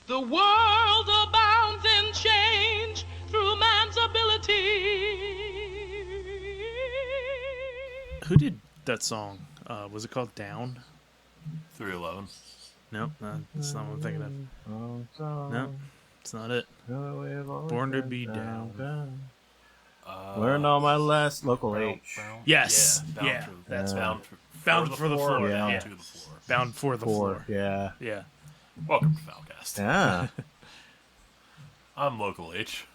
The world abounds in change through man's ability. Who did that song? Was it called Down? 311. Nope, that's not what I'm thinking of. No, it's not it. Born to be Down. Learned all my last local H. Yes. Yeah, That's bound for the floor. Bound Yeah. to the floor. Bound for the floor. Yeah. Yeah. Welcome to Foulcast. Yeah. I'm Local H.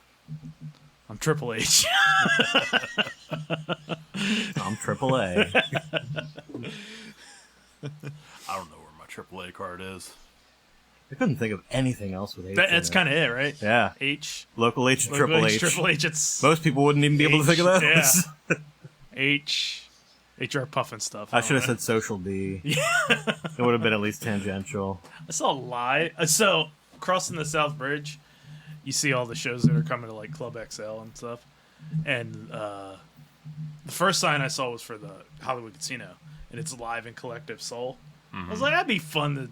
I'm Triple H. I'm AAA. I don't know where my AAA card is. I couldn't think of anything else with H. That's kind of it, right? Yeah. H. Local H and Local Triple H. Triple H. It's Most people wouldn't even be able to think of that. Yeah. H. HR Puffin stuff. I should have said Social D. Yeah. It would have been at least tangential. I saw a lie. So, crossing the South Bridge, you see all the shows that are coming to like Club XL and stuff. And the first sign I saw was for the Hollywood Casino, and it's Live in Collective Soul. I was like, that'd be fun to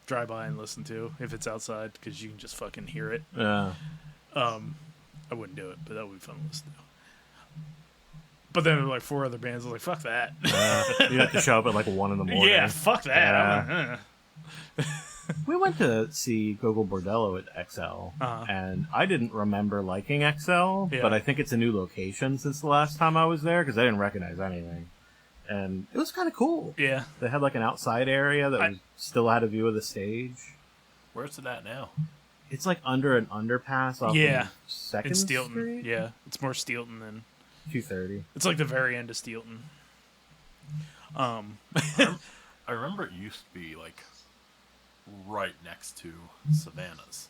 drive by and listen to if it's outside, because you can just fucking hear it. Yeah. I wouldn't do it, but that would be fun to listen to. But then there were like 4 other bands. I was like, fuck that. You have to show up at like 1 in the morning. Yeah, fuck that. We went to see Gogol Bordello at XL, and I didn't remember liking XL, but I think it's a new location since the last time I was there, because I didn't recognize anything. And it was kind of cool. Yeah. They had like an outside area that still had a view of the stage. Where's it at now? It's like under an underpass off of 2nd in Steelton. Street? Yeah, it's more Steelton than 230. It's like the very end of Steelton. I remember it used to be like right next to Savannah's.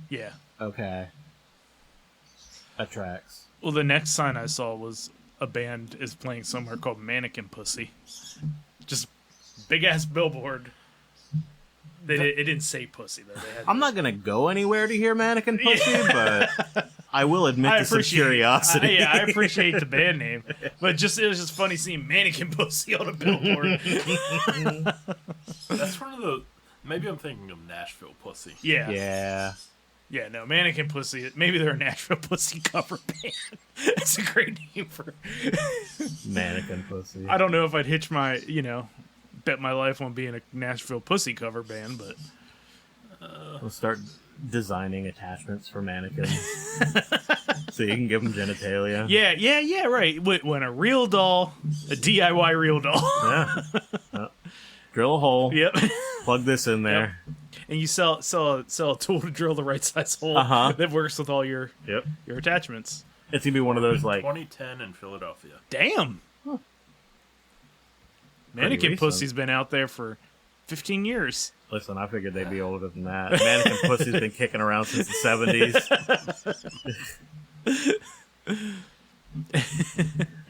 Yeah. Okay. That tracks. Well, the next sign I saw was a band is playing somewhere called Mannequin Pussy. Just big ass billboard. It didn't say pussy though. I'm not gonna go anywhere to hear Mannequin Pussy, but I will admit to some curiosity. I appreciate the band name, but it was just funny seeing Mannequin Pussy on a billboard. That's one of the. Maybe I'm thinking of Nashville Pussy. Yeah. Yeah. Yeah, no, Mannequin Pussy. Maybe they're a Nashville Pussy cover band. That's a great name for Mannequin Pussy. I don't know if I'd hitch my, bet my life on being a Nashville Pussy cover band, but we'll start designing attachments for mannequins so you can give them genitalia. Yeah, right. When a real doll, a DIY real doll. Yeah. Drill a hole. Yep. Plug this in there. Yep. And you sell a tool to drill the right size hole that works with all your attachments. It's gonna be one of those like 2010 in Philadelphia. Damn. Huh. Mannequin Pussy's been out there for 15 years. Listen, I figured they'd be older than that. Mannequin Pussy's been kicking around since the 70s.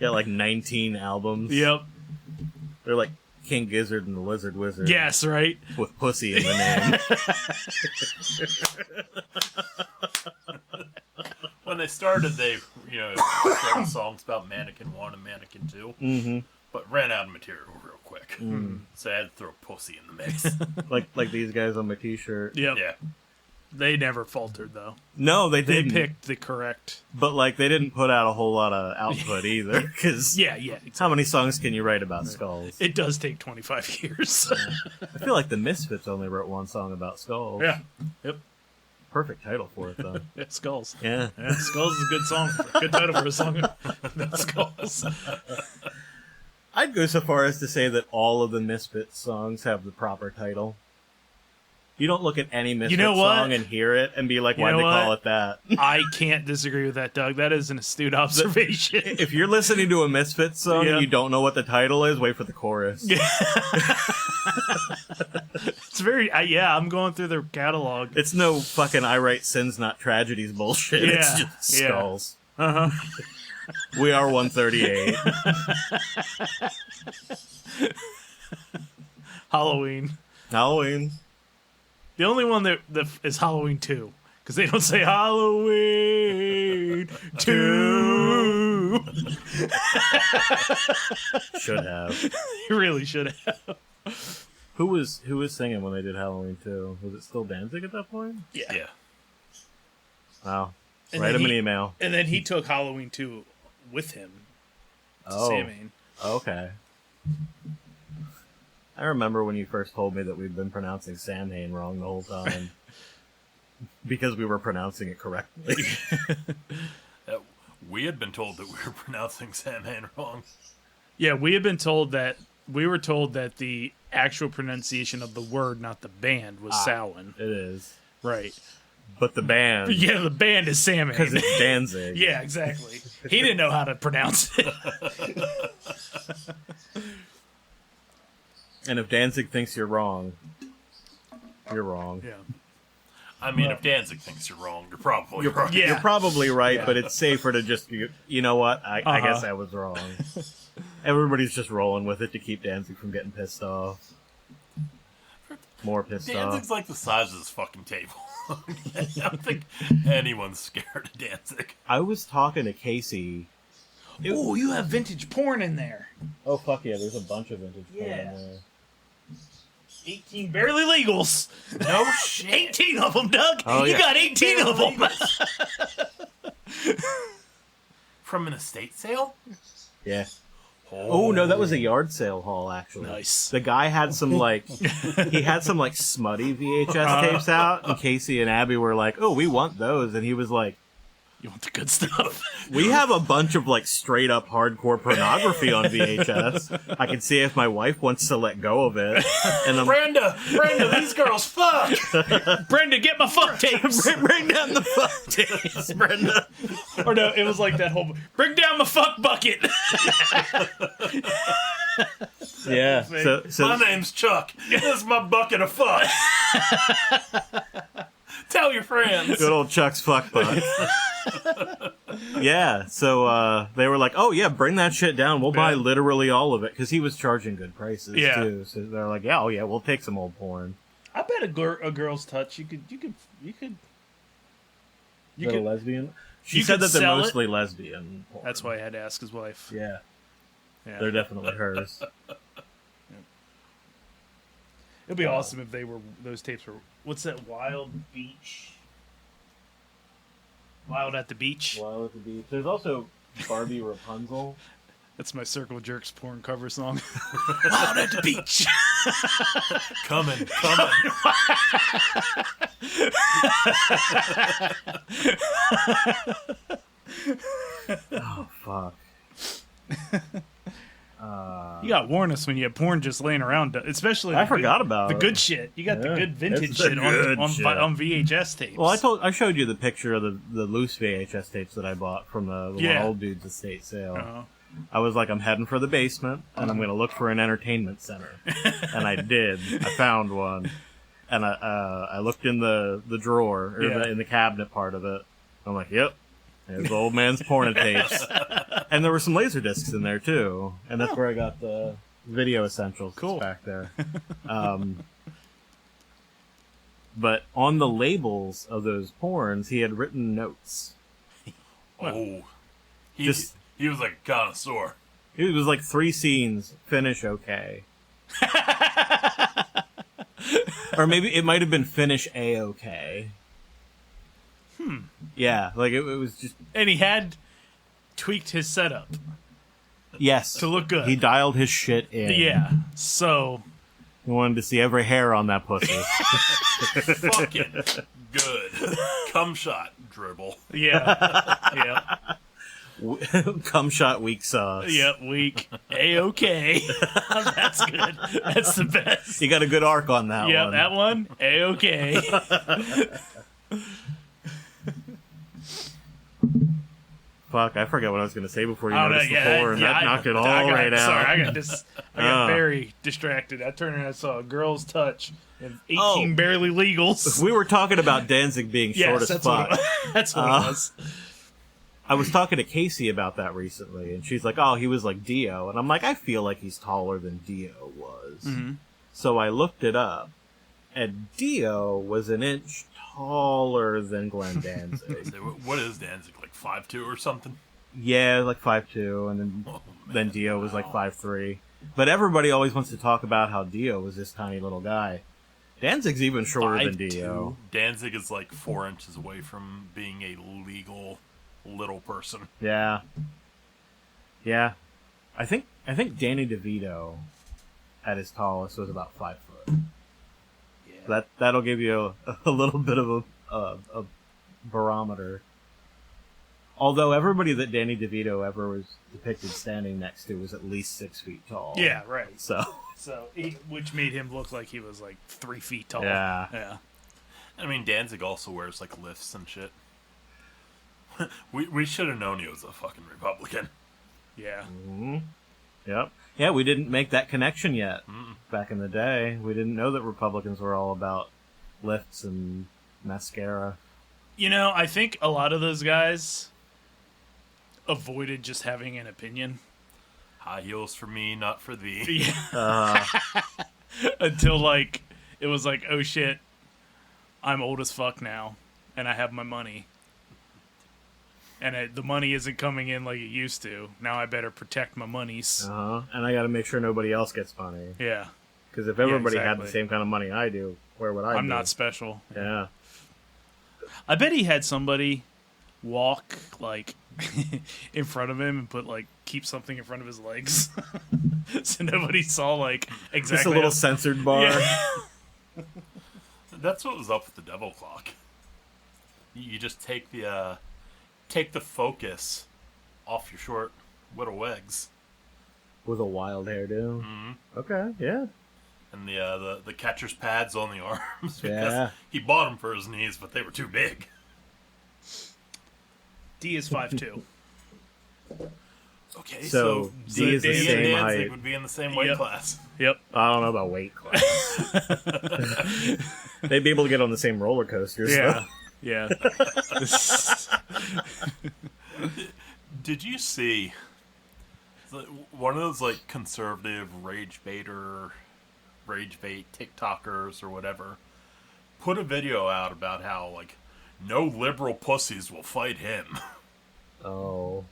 Got like 19 albums. Yep. They're like King Gizzard and the Lizard Wizard. Yes, right? With pussy in the name. When they started, they, wrote songs about Mannequin 1 and Mannequin 2. Mm-hmm. But ran out of material real quick. So I had to throw pussy in the mix. like these guys on my t-shirt. Yep. Yeah. They never faltered, though. No, they didn't. They picked the correct... But, they didn't put out a whole lot of output either. Because exactly. How many songs can you write about skulls? It does take 25 years. I feel like the Misfits only wrote one song about skulls. Yeah. Yep. Perfect title for it, though. Yeah, Skulls. Yeah. Skulls is a good song. Good title for a song about skulls. I'd go so far as to say that all of the Misfits songs have the proper title. You don't look at any Misfits song and hear it and be like, why'd they call it that? I can't disagree with that, Doug. That is an astute observation. If you're listening to a Misfits song and you don't know what the title is, wait for the chorus. Yeah. It's very, I'm going through their catalog. It's no fucking I Write Sins Not Tragedies bullshit. Yeah. It's just skulls. Uh-huh. We are 138. Halloween. The only one that is Halloween 2, because they don't say Halloween 2. Should have. You really should have. Who was singing when they did Halloween 2? Was it still Danzig at that point? Yeah. Wow. And Write then him an email. And then he took Halloween 2 with him to Samhain. Okay. I remember when you first told me that we'd been pronouncing Samhain wrong the whole time. Because we were pronouncing it correctly. We had been told that we were pronouncing Samhain wrong. Yeah, we were told that the actual pronunciation of the word, not the band, was Samhain. It is. Right. But the band... Yeah, the band is Samhain. Because it's Danzig. Yeah, exactly. He didn't know how to pronounce it. And if Danzig thinks you're wrong, you're wrong. Yeah. I mean, if Danzig thinks you're wrong, you're probably right. Yeah. You're probably right, but it's safer to just... You know what? I guess I was wrong. Everybody's just rolling with it to keep Danzig from getting pissed off. More pissed Danzig's off. like the size of this fucking table. I don't think anyone's scared of Danzig. I was talking to Casey. Oh, you have vintage porn in there. Oh, fuck yeah, there's a bunch of vintage porn in there. 18 barely legals. No shit. 18 of them, Doug. Oh, you yeah. got 18 of them. From an estate sale? Yeah. Oh, no, that was a yard sale haul, actually. Nice. The guy had some, he had some, smutty VHS tapes out, and Casey and Abby were like, oh, we want those. And he was like, You want the good stuff? we have a bunch of, straight up hardcore pornography on VHS. I can see if my wife wants to let go of it. And I'm Brenda, these girls fuck! Brenda, get my fuck tapes. bring down the fuck tapes, Brenda. Or no, it was like that whole, bring down my fuck bucket. Yeah. So My name's Chuck. This is my bucket of fuck. Tell your friends. good old Chuck's fuck butt. Yeah, so they were like, oh yeah, bring that shit down. We'll buy literally all of it. Because he was charging good prices, too. So they're like, yeah, we'll take some old porn. I bet a girl's touch, you could. Is that a lesbian? She you said could that they're sell it. mostly lesbian porn. That's why I had to ask his wife. Yeah, Yeah. they're definitely hers. It'd be awesome if those tapes were. What's that? Wild Beach. Wild at the Beach. Wild at the Beach. There's also Barbie Rapunzel. That's my Circle Jerks porn cover song. Wild at the Beach. Coming. Oh fuck. You got to warn us when you have porn just laying around, especially I forgot about the it. good shit. You got the Yeah, good vintage it's the shit good on shit. on VHS tapes. Well, I showed you the picture of the loose VHS tapes that I bought from the Yeah. one old dude's estate sale. Uh-huh. I was like, I'm heading for the basement, and I'm going to look for an entertainment center. And I did. I found one. And I looked in the drawer, or in the cabinet part of it. I'm like, yep, there's the old man's porn tapes. And there were some laser discs in there, too. And that's where I got the Video Essentials back there. But on the labels of those porns, he had written notes. Oh. He was like a connoisseur. It was like 3 scenes, finish okay. Or maybe it might have been finish A-okay. Yeah, it was just... And he had tweaked his setup. Yes. To look good. He dialed his shit in. Yeah, so... He wanted to see every hair on that pussy. Fucking good. Cum shot dribble. Yeah. Cum shot weak sauce. Yep, weak. A-okay. That's good. That's the best. You got a good arc on that one. Yeah, that one. A-okay. Fuck, I forgot what I was going to say before you noticed the porn. That knocked it all right out. Sorry, I got very distracted. I turned and I saw a girl's touch and 18 barely legals. We were talking about Danzig being short as fuck. That's what it was. I was talking to Casey about that recently, and she's like, oh, he was like Dio. And I'm like, I feel like he's taller than Dio was. Mm-hmm. So I looked it up, and Dio was an inch taller than Glenn Danzig. What is Danzig, like 5'2" or something? Yeah, like 5'2", and then Dio was like 5'3". But everybody always wants to talk about how Dio was this tiny little guy. Danzig's even shorter than 5'2". Dio. Danzig is like 4 inches away from being a legal little person. Yeah. Yeah. I think Danny DeVito at his tallest was about 5 foot. Yeah. That'll give you a little bit of a barometer. Although everybody that Danny DeVito ever was depicted standing next to was at least 6 feet tall. Yeah, right. So which made him look like he was like 3 feet tall. Yeah. Yeah. I mean, Danzig also wears like lifts and shit. we should have known he was a fucking Republican. Yeah. Mm-hmm. Yep. Yeah, we didn't make that connection yet. Back in the day, we didn't know that Republicans were all about lifts and mascara. You know, I think a lot of those guys avoided just having an opinion. High heels for me, not for thee. Yeah. Until, like, it was like, oh shit, I'm old as fuck now, and I have my money. And the money isn't coming in like it used to. Now I better protect my monies. And I gotta make sure nobody else gets money. Yeah. Because if everybody exactly. had the same kind of money I do, where would I be? I'm not special. Yeah. I bet he had somebody walk, like, in front of him and keep something in front of his legs. So nobody saw, like, exactly. Just a little censored bar. Yeah. That's what was up with the devil clock. You just take the focus off your short little legs. With a wild hairdo. Mm-hmm. Okay, yeah. And the catcher's pads on the arms. Because Yeah. he bought them for his knees, but they were too big. D is 5'2". Okay, So, D is the D and same Danzig height. would be in the same weight Yep. class. Yep. I don't know about weight class. They'd be able to get on the same roller coasters. Yeah. Though. Yeah. Did you see one of those like conservative rage bait TikTokers or whatever put a video out about how like no liberal pussies will fight him. Oh.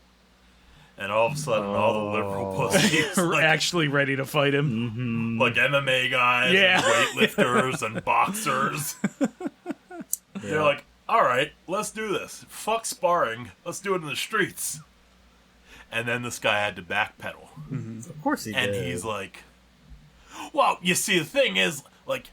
And all of a sudden, all the liberal pussies We're like, actually ready to fight him. Mm-hmm. like MMA guys, Yeah. and weightlifters, and boxers. They're like, all right, let's do this. Fuck sparring. Let's do it in the streets. And then this guy had to backpedal. Of course he did. And he's like, well, you see, the thing is, like,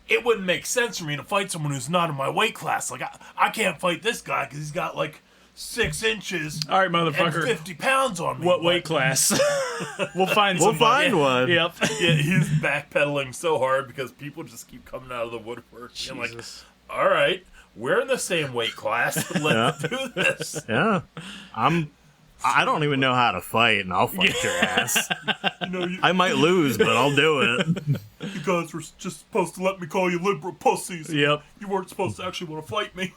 it wouldn't make sense for me to fight someone who's not in my weight class. Like, I can't fight this guy because he's got, like, 6 inches All right, motherfucker. and 50 pounds on me. What weight class? We'll find We'll somebody. find one. Yep. Yeah, he's backpedaling so hard because people just keep coming out of the woodwork. And like, Jesus. all right, we're in the same weight class. Let's do this. Yeah. I don't even know how to fight, and I'll fight your ass. You know, I might lose, but I'll do it. you guys were just supposed to let me call you liberal pussies. Yep. You weren't supposed to actually want to fight me.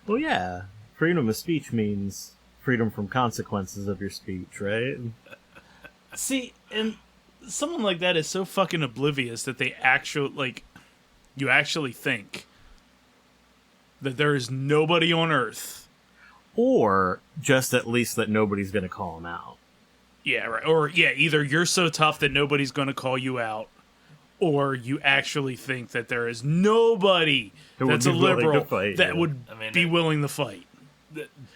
Well, yeah. Freedom of speech means freedom from consequences of your speech, right? See, and someone like that is so fucking oblivious that they you actually think that there is nobody on Earth. Or just at least that nobody's going to call him out. Yeah, right. Or, yeah, either you're so tough that nobody's going to call you out, or you actually think that there is nobody that's a liberal that would be willing to fight.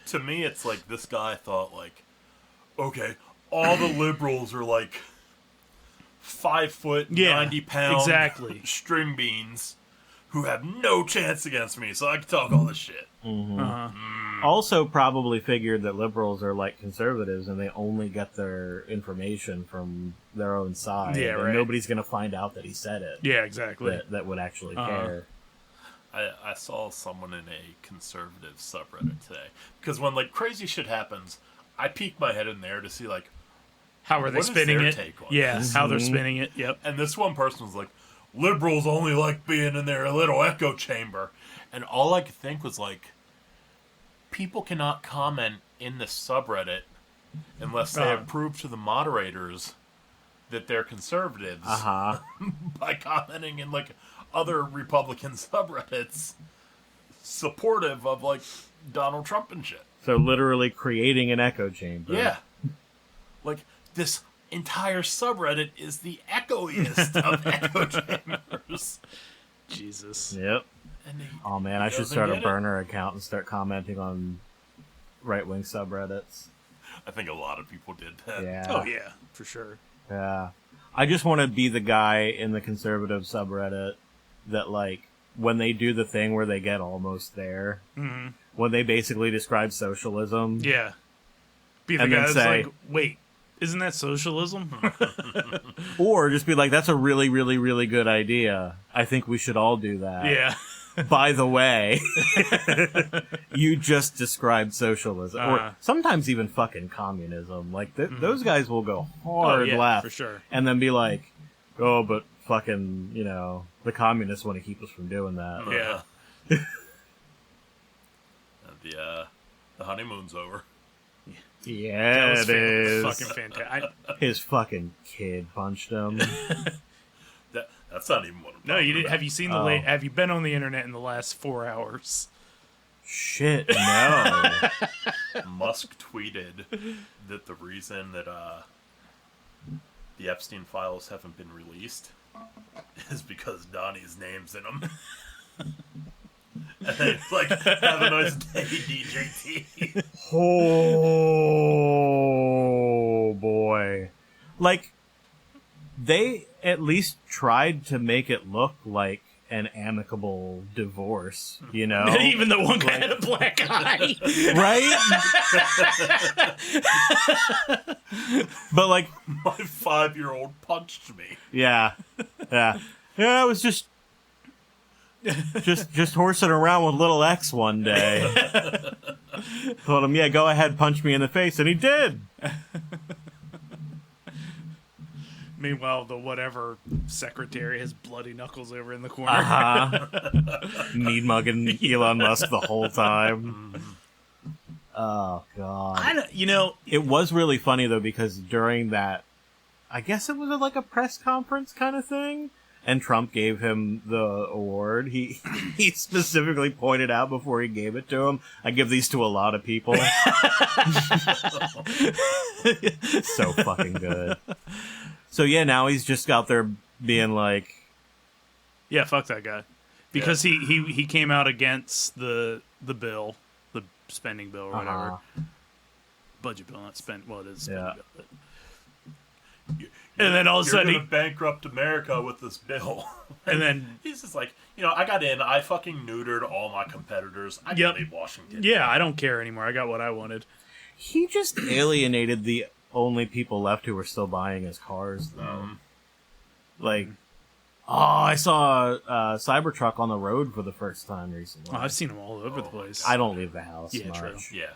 To me, it's like this guy thought, like, okay, all the liberals are like 5 foot, 90 pound exactly. string beans who have no chance against me, so I can talk all this shit. Mm-hmm. Uh-huh. Also probably figured that liberals are like conservatives and they only get their information from their own side. Yeah, and right. nobody's going to find out that he said it. Yeah, exactly. That would actually care. I saw someone in a conservative subreddit today. Because when, like, crazy shit happens, I peek my head in there to see, like, how are they what is spinning their it? take on Yeah, this? how they're spinning it. Yep. And this one person was like, liberals only like being in their little echo chamber. And all I could think was, like, people cannot comment in the subreddit unless they approve to the moderators that they're conservatives by commenting in, like, other Republican subreddits supportive of, like, Donald Trump and shit. So literally creating an echo chamber. Yeah. Like, this entire subreddit is the echoiest of echo chambers. Jesus. Yep. And Oh man, I should start a burner account and start commenting on right-wing subreddits. I think a lot of people did that. Yeah. Oh yeah, for sure. Yeah. I just want to be the guy in the conservative subreddit that, like, when they do the thing where they get almost there, when they basically describe socialism. Yeah. Be the And guy then that's say- like, wait, isn't that socialism? Or just be like, that's a really, really, really good idea. I think we should all do that. Yeah. By the way, you just described socialism. Or sometimes even fucking communism. Like, those guys will go hard left. For sure. And then be like, oh, but fucking, the communists want to keep us from doing that. Yeah. The honeymoon's over. Yeah, it is. Fucking fantastic. His fucking kid punched him. That's not even what I'm No, talking you didn't. about. Have you seen have you been on the internet in the last 4 hours? Shit, no. Musk tweeted that the reason that the Epstein files haven't been released is because Donnie's name's in them. And it's like, have a nice day, DJT. Oh, boy. Like, they at least tried to make it look like an amicable divorce, Even though one guy had a black eye. Right? But, like, My 5-year-old punched me. yeah. It was just horsing around with little X one day. Told him, yeah, go ahead, punch me in the face, and he did. Meanwhile, the whatever secretary has bloody knuckles over in the corner. Mean mugging Elon Musk the whole time. Oh, God. It was really funny, though, because during that, I guess it was like a press conference kind of thing, and Trump gave him the award. He specifically pointed out before he gave it to him, I give these to a lot of people. So fucking good. So yeah, now he's just out there being like, yeah, fuck that guy, because he came out against the bill, the spending bill or whatever, budget bill, not spend. Well, it is spending bill. But... And then all of a sudden, you're gonna bankrupt America with this bill. And then he's just like, I got in. I fucking neutered all my competitors. I can leave Washington. Yeah, I don't care anymore. I got what I wanted. He just alienated the only people left who were still buying his cars, though. I saw a Cybertruck on the road for the first time recently. Oh, I've seen them all over the place. I don't leave the house Yeah, much. true. Yeah.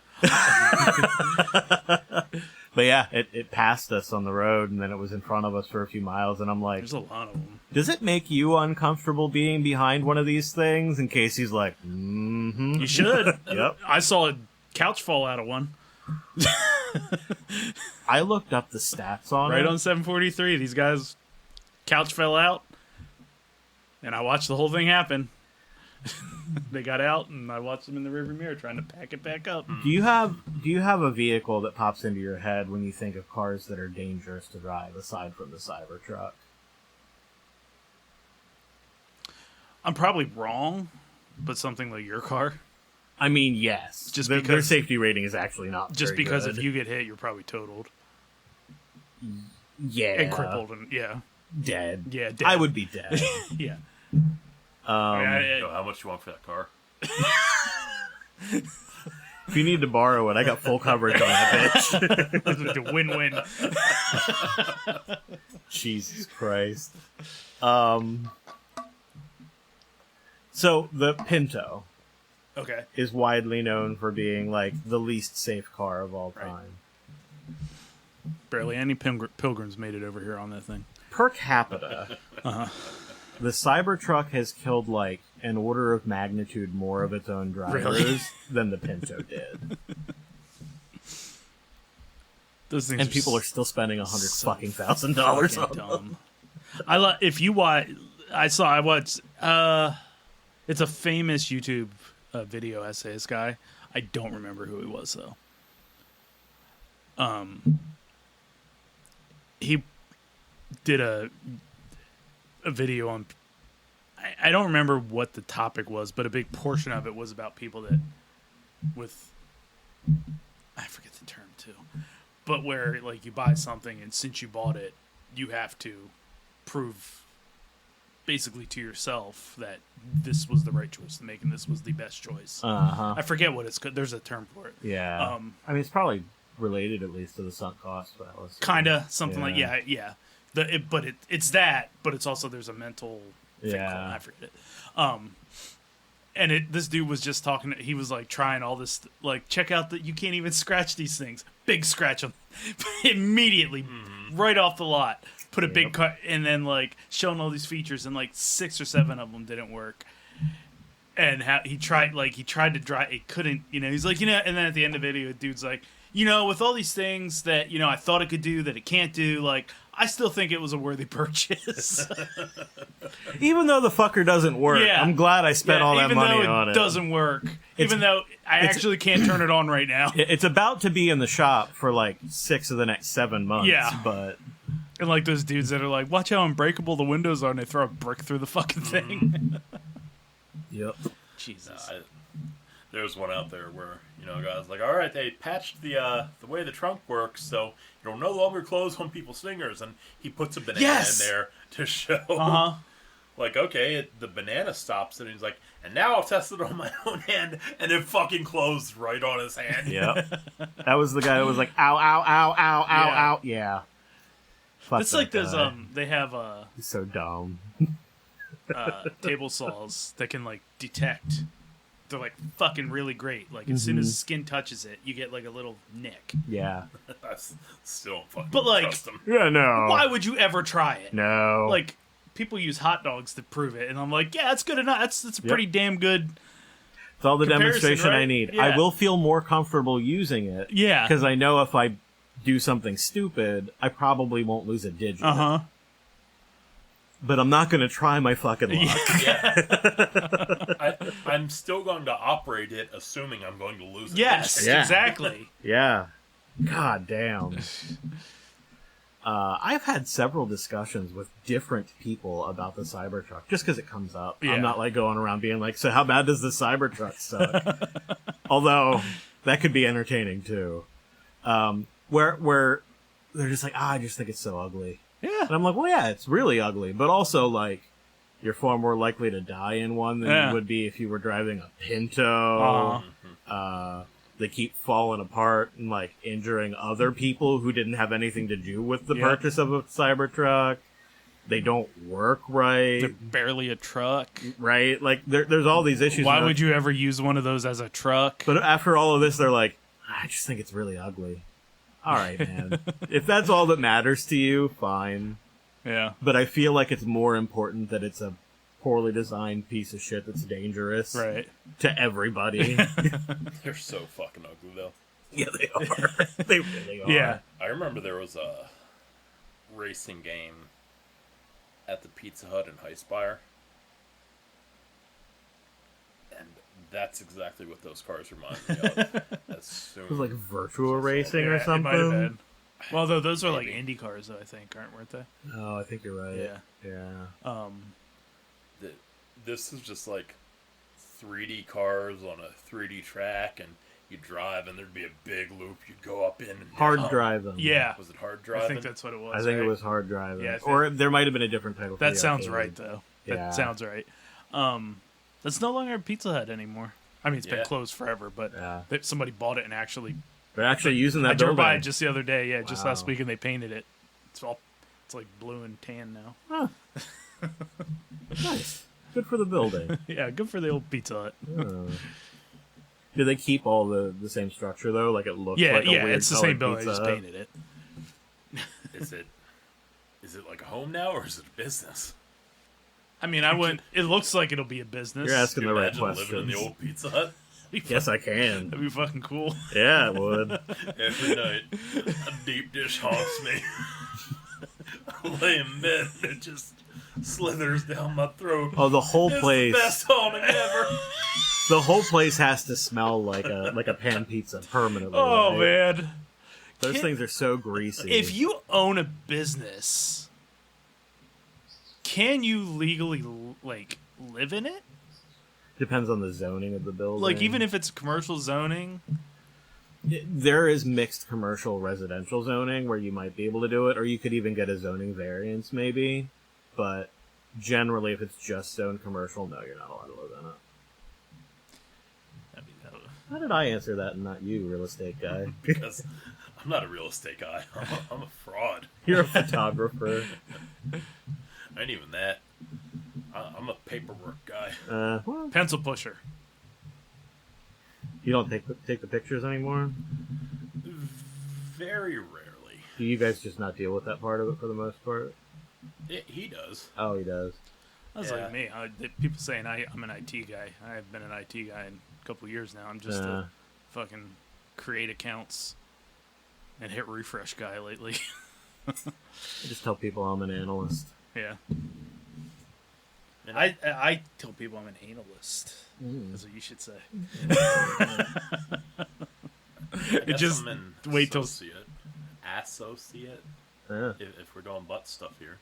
But yeah, it passed us on the road, and then it was in front of us for a few miles, and I'm like, There's a lot of them. does it make you uncomfortable being behind one of these things? In case he's like, You should. Yep. I saw a couch fall out of one. I looked up the stats on Right it. on 743. These guys, couch fell out, and I watched the whole thing happen. They got out, and I watched them in the rearview mirror trying to pack it back up. Do you have a vehicle that pops into your head when you think of cars that are dangerous to drive, aside from the Cybertruck? I'm probably wrong, but something like your car. I mean, yes. Just their because- safety rating is actually not Just very because good. if you get hit, you're probably totaled yeah, and crippled, and dead. Yeah, dead. I would be dead. yeah. How much you want for that car? If you need to borrow it, I got full coverage on that bitch. The win-win. Jesus Christ. So the Pinto Okay. is widely known for being like the least safe car of all time. Barely any pilgrims made it over here on that thing. Per capita, the Cybertruck has killed like an order of magnitude more of its own drivers Really? than the Pinto did. Those things And people are still spending $100,000 fucking on them. dumb. If you watch, I watched. It's a famous YouTube video essayist guy. I don't remember who he was though. he did a video on. I don't remember what the topic was, but a big portion of it was about people that I forget the term too, but where like you buy something and since you bought it, you have to prove basically to yourself that this was the right choice to make and this was the best choice. I forget what it's called. There's a term for it. Yeah. I mean, it's probably related at least to the sunk cost fallacy. Kinda something like yeah. It's that, but it's also there's a mental thing called, I forget it. And this dude was just talking. He was like trying all this, like check out that you can't even scratch these things. Big scratch them immediately, right off the lot. Put a big cut, and then like showing all these features, and like 6 or 7 of them didn't work. And he tried to drive, it couldn't. He's like, and then at the end of the video, the dude's like, with all these things that I thought it could do that it can't do, like I still think it was a worthy purchase. Even though the fucker doesn't work, I'm glad I spent all that money on it. Even though it doesn't work, even though I actually can't turn it on right now. It's about to be in the shop for like 6 of the next 7 months. But. And like those dudes that are like, watch how unbreakable the windows are, and they throw a brick through the fucking thing. Yep. Jesus. There's one out there where, guys like, all right, they patched the way the trunk works, so it'll no longer close on people's fingers, and he puts a banana in there to show. Like, okay, the banana stops, and he's like, and now I'll test it on my own hand, and it fucking closed right on his hand. Yep. That was the guy that was like, ow, ow, ow, ow, ow, ow. Yeah. It's like those they have he's so dumb. Table saws that can like detect. They're like fucking really great. Like as soon as the skin touches it, you get like a little nick. Yeah. I still fucking trust them. Yeah, no. Why would you ever try it? No. Like people use hot dogs to prove it, and I'm like, yeah, that's good enough. That's pretty damn good. It's all the demonstration right? I need. Yeah. I will feel more comfortable using it. Yeah. Because I know if I do something stupid, I probably won't lose a digit. But I'm not going to try my fucking luck. Yeah. I'm still going to operate it, assuming I'm going to lose a digit. Exactly. Yeah. God damn. I've had several discussions with different people about the Cybertruck, just because it comes up. Yeah. I'm not like going around being like, so how bad does the Cybertruck suck? Although, that could be entertaining too. Where they're just like, I just think it's so ugly. Yeah. And I'm like, well, yeah, it's really ugly. But also, like, you're far more likely to die in one than you would be if you were driving a Pinto. They keep falling apart and, like, injuring other people who didn't have anything to do with the purchase of a Cybertruck. They don't work right. They're barely a truck. Right? Like, there's all these issues. Why would you ever use one of those as a truck? But after all of this, they're like, I just think it's really ugly. All right, man. If that's all that matters to you, fine. Yeah. But I feel like it's more important that it's a poorly designed piece of shit that's dangerous. Right. To everybody. They're so fucking ugly, though. Yeah, they are. They really are. Yeah. I remember there was a racing game at the Pizza Hut in Highspire. And that's exactly what those cars remind me of. It was like virtual racing or something? It might have been. Well, though, those are like Indy cars, though, I think, weren't they? Oh, I think you're right. Yeah. This is just like 3D cars on a 3D track, and you drive, and there'd be a big loop you'd go up in. And hard driving. Yeah. Was it hard driving? I think that's what it was. I think it was hard driving. Yeah, or there might have been a different title. That sounds right, though. That sounds right. That's no longer a Pizza Hut anymore. I mean, it's been closed forever, but somebody bought it and actually... They're actually using that I drove building. by it just the other day, just last week, and they painted it. It's like blue and tan now. Huh. Nice. Good for the building. Yeah, good for the old Pizza Hut. Do they keep all the same structure, though? Like it looks like a weird it's the same building. Pizza I just Hut? painted it. Is it like a home now, or is it a business? I mean, I wouldn't... It looks like it'll be a business. You're asking the right Imagine questions. living in the old Pizza Hut. Yes, I can. That'd be fucking cool. Yeah, it would. Every night, a deep dish haunts me. I lay in bed and it just slithers down my throat. Oh, the whole It's place. the best haunting ever. The whole place has to smell like a pan pizza permanently. Oh, right? man. Those things are so greasy. If you own a business, can you legally like live in it? Depends on the zoning of the building. Like even if it's commercial zoning, there is mixed commercial residential zoning where you might be able to do it, or you could even get a zoning variance maybe. But generally, if it's just zoned commercial, no, you're not allowed to live in it. How did I answer that and not you, real estate guy? Because I'm not a real estate guy. I'm a fraud. You're a photographer. I ain't even that. I'm a paperwork guy. Well, pencil pusher. you don't take the pictures anymore? Very rarely. Do you guys just not deal with that part of it for the most part? He does. Oh, he does. That's Yeah. like me. People saying I'm an IT guy. I've been an IT guy in a couple of years now. I'm just a fucking create accounts and hit refresh guy lately. I just tell people I'm an analyst. Yeah. And I tell people I'm an analyst. That's what you should say. It just wait till associate. Yeah. If we're doing butt stuff here.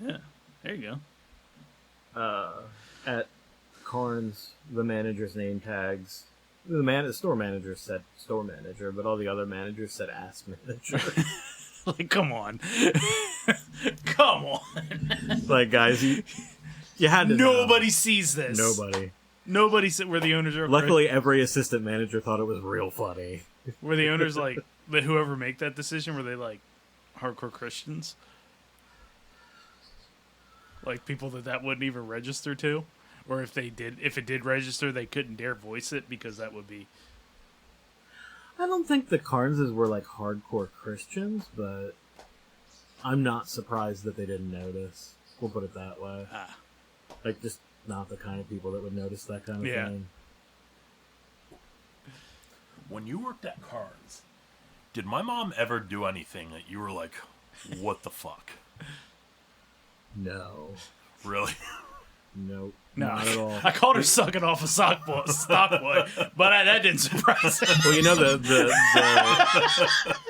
Yeah. There you go. At Carnes, the manager's name tags. The store manager said store manager, but all the other managers said ass manager. Like, come on. Come on. Like, guys, you had to Nobody know. sees this. Nobody. Where the owners are. Luckily, every assistant manager thought it was real funny. Were the owners like, whoever make that decision, were they like hardcore Christians? Like people that wouldn't even register to? Or if it did register, they couldn't dare voice it because that would be... I don't think the Carneses were like hardcore Christians, but I'm not surprised that they didn't notice. We'll put it that way. Like, just not the kind of people that would notice that kind of thing. When you worked at Carnes, did my mom ever do anything that you were like, what the fuck? No. Really? Nope. No, Not at all. I called her sucking off a stock boy, but that didn't surprise me. Well, you know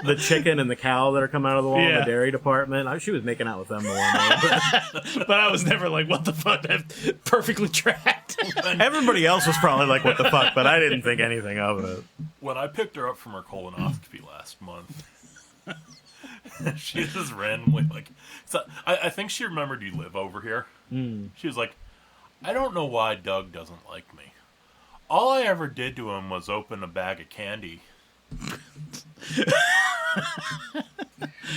the chicken and the cow that are coming out of the wall in the dairy department? She was making out with them the one day. But I was never like, what the fuck? That's perfectly tracked. Everybody else was probably like, what the fuck? But I didn't think anything of it. When I picked her up from her colonoscopy last month, she just randomly like... So I think she remembered you live over here. She was like, I don't know why Doug doesn't like me. All I ever did to him was open a bag of candy.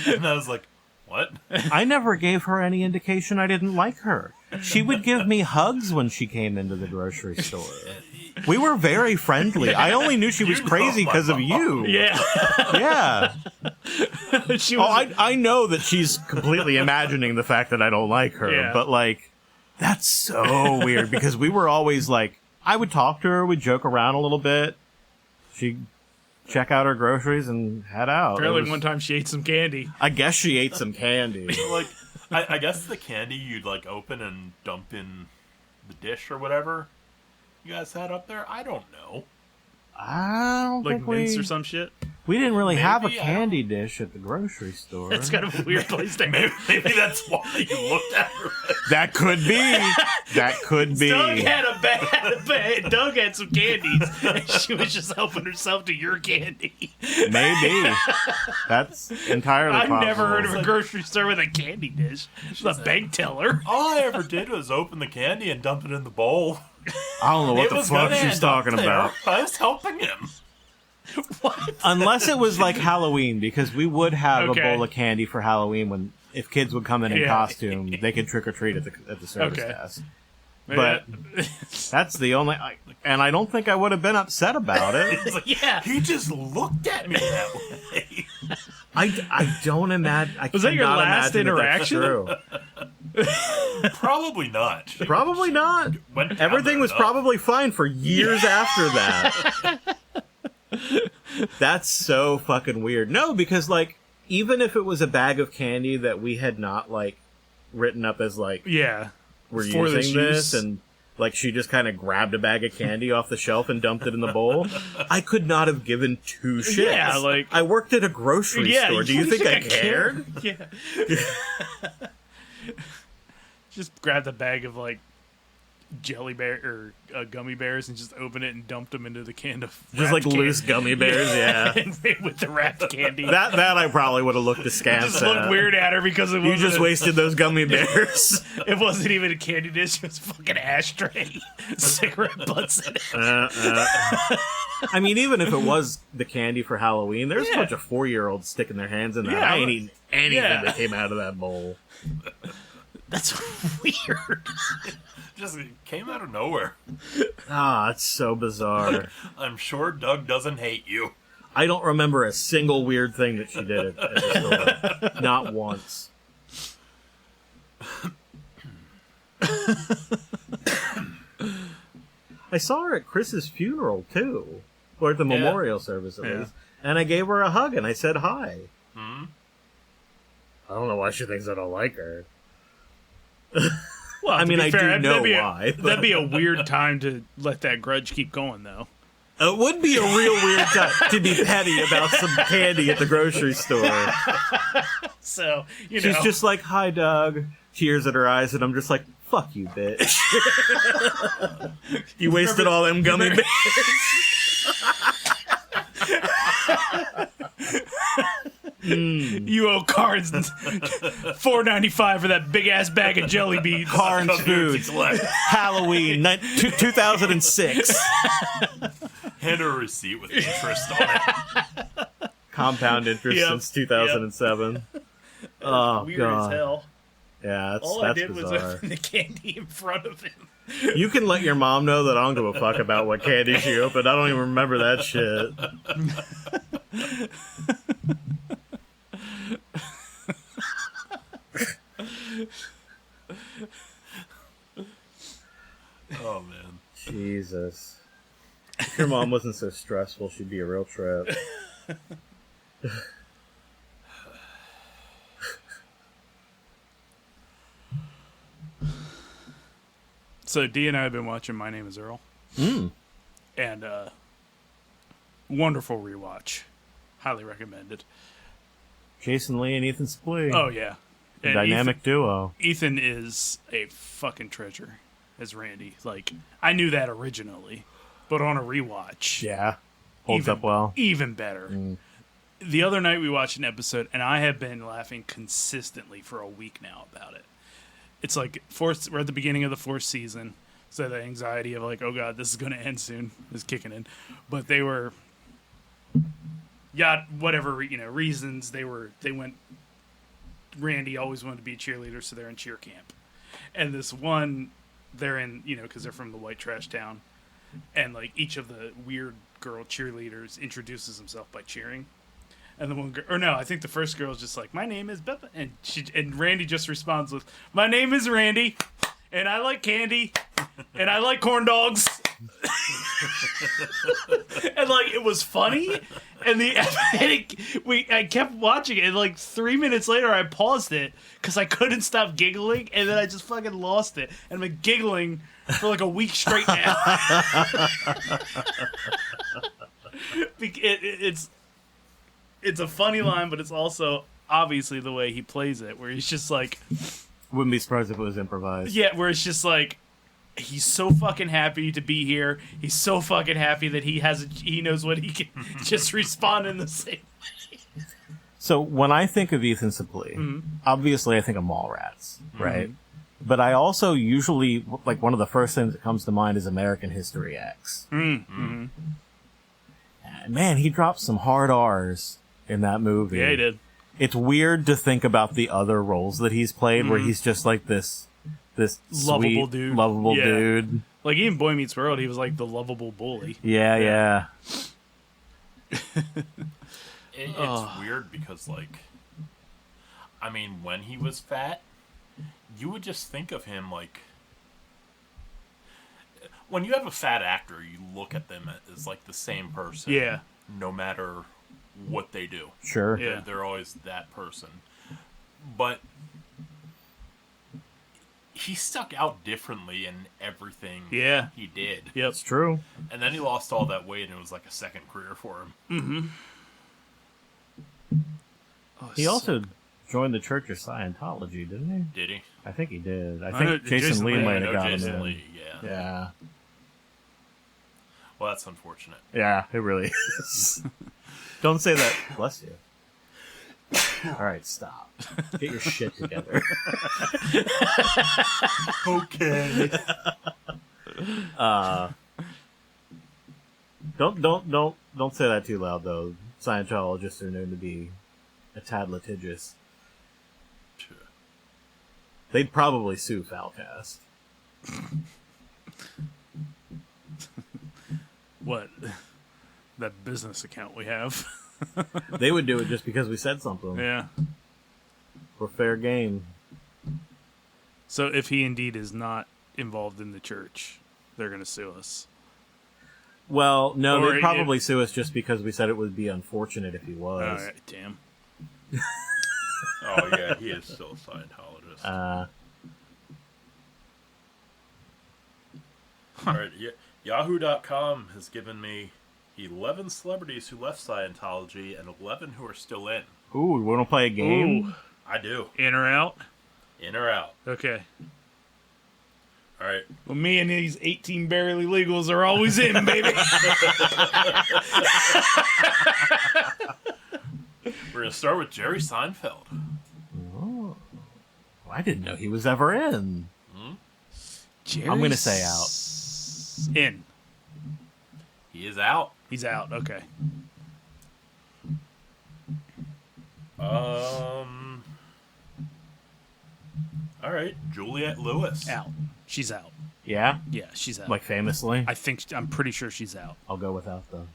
And I was like, what? I never gave her any indication I didn't like her. She would give me hugs when she came into the grocery store. We were very friendly. I only knew she was crazy because of you. Yeah. Yeah. She was, I know that she's completely imagining the fact that I don't like her, but like, that's so weird because we were always like, I would talk to her, we'd joke around a little bit. She'd check out her groceries and head out. apparently one time she ate some candy. I guess she ate some candy. Like, I guess the candy you'd like open and dump in the dish or whatever you guys had up there. I don't know. I don't Like think mints or some shit. we didn't really have a Maybe, candy dish at the grocery store. That's kind of a weird place to Maybe that's why you looked at her. That could be. That could be. Doug had a bad. Doug had some candies, and she was just helping herself to your candy. Maybe. That's entirely I've possible. never heard of a grocery store with a candy dish. She's a bank teller. All I ever did was open the candy and dump it in the bowl. I don't know what It the was fuck gonna she's end up talking there. about. I was helping him. What? Unless it was like Halloween, because we would have Okay. a bowl of candy for Halloween if kids would come in Yeah. costume, they could trick or treat at the service Okay. desk. But that's the only, and I don't think I would have been upset about it. Yeah. He just looked at me that way. I don't imagine. Was that your last interaction? Probably not. Probably not. Went down Everything there was enough. probably fine for years after that. That's so fucking weird. No, because like even if it was a bag of candy that we had not like written up as like Yeah. we're For using this this use. and Like, she just kind of grabbed a bag of candy off the shelf and dumped it in the bowl. I could not have given two shits. Yeah, like... I worked at a grocery store. Do you think I cared? Yeah. Just grabbed a bag of, like, jelly bear or gummy bears and just opened it and dumped them into the can of just like loose gummy bears, yeah. With the wrapped candy. That I probably would have looked askance at. Just looked weird at her because it you just wasted those gummy bears. It wasn't even a candy dish; it was a fucking ashtray, cigarette butts in it. I mean, even if it was the candy for Halloween, there's a bunch of 4-year-olds sticking their hands in that. I ain't eating anything that came out of that bowl. That's weird. Just came out of nowhere. It's so bizarre. I'm sure Doug doesn't hate you. I don't remember a single weird thing that she did at the store. Not once. I saw her at Chris's funeral, too. Or at the memorial service, at least. And I gave her a hug, and I said hi. Hmm? I don't know why she thinks I don't like her. Well, I mean, I do know why. That'd be a weird time to let that grudge keep going, though. It would be a real weird time to be petty about some candy at the grocery store. So, She's just like, hi, Doug. Tears in her eyes, and I'm just like, fuck you, bitch. You wasted all them gummy bears. You owe Carnes $4.95 for that big ass bag of jelly beans. Carnes Foods, Halloween 2006. Hand her a receipt with interest on it. Compound interest since 2007. Oh, weird God. as hell. Yeah, All that's I did bizarre. was open the candy in front of him. You can let your mom know that I don't give a fuck about what candy she opened. I don't even remember that shit. Oh, man. Jesus. If your mom wasn't so stressful, she'd be a real trip. So Dee and I have been watching My Name is Earl. And wonderful rewatch. Highly recommended. Jason Lee and Ethan Suplee. Oh, yeah. And Dynamic duo. Ethan is a fucking treasure as Randy. Like, I knew that originally, but on a rewatch. Yeah. Holds up well. Even better. The other night we watched an episode, and I have been laughing consistently for a week now about it. It's like we're at the beginning of the 4th season, so the anxiety of like, oh god, this is going to end soon is kicking in. But they were, whatever reasons they went. Randy always wanted to be a cheerleader, so they're in cheer camp, and this one, they're in because they're from the white trash town, and like each of the weird girl cheerleaders introduces himself by cheering. And the one girl, or no, I think the first girl is just like, my name is Beth, and Randy just responds with, my name is Randy, and I like candy, and I like corn dogs. And like it was funny, and I kept watching it. And like 3 minutes later, I paused it because I couldn't stop giggling, and then I just fucking lost it, and I've been giggling for like a week straight now. It's a funny line, but it's also obviously the way he plays it, where he's just like... Wouldn't be surprised if it was improvised. Yeah, where it's just like, he's so fucking happy to be here. He's so fucking happy that he knows what he can just respond in the same way. So when I think of Ethan Suplee, obviously I think of Mallrats, right? But I also usually, like, one of the first things that comes to mind is American History X. Man, he dropped some hard R's in that movie. Yeah, he did. It's weird to think about the other roles that he's played, where he's just like this lovable sweet, dude. lovable dude. Like, even Boy Meets World, he was like the lovable bully. Yeah. It's weird because, like, I mean, when he was fat, you would just think of him like, when you have a fat actor, you look at them as like the same person. Yeah. No matter what they do. Sure. Yeah. They're always that person. But he stuck out differently in everything he did. Yep. It's true. And then he lost all that weight, and it was like a second career for him. Oh, He also joined the Church of Scientology, didn't he? Did he? I think he did. I know think Jason Lee Lee. might I have know got him Jason in. Lee, yeah. Yeah. Well, that's unfortunate. Yeah, it really is. Don't say that. Bless you. All right, stop. Get your shit together. Okay. Don't say that too loud though. Scientologists are known to be a tad litigious. They'd probably sue Falcast. What? That business account we have. They would do it just because we said something. Yeah. For fair game. So if he indeed is not involved in the church, they're going to sue us. Well, no, Or they'd probably sue us just because we said it would be unfortunate if he was. All right, damn. Oh, yeah, he is still a Scientologist. All right, Yahoo.com has given me 11 celebrities who left Scientology and 11 who are still in. Ooh, we want to play a game? Ooh. I do. In or out? In or out. Okay. All right. Well, me and these 18 barely legals are always in, baby. We're going to start with Jerry Seinfeld. Oh. I didn't know he was ever in. I'm going to say out. In. He is out. He's out. Okay. All right. Juliette Lewis. Out. She's out. Yeah? Yeah, she's out. Like famously? I'm pretty sure she's out. I'll go without them.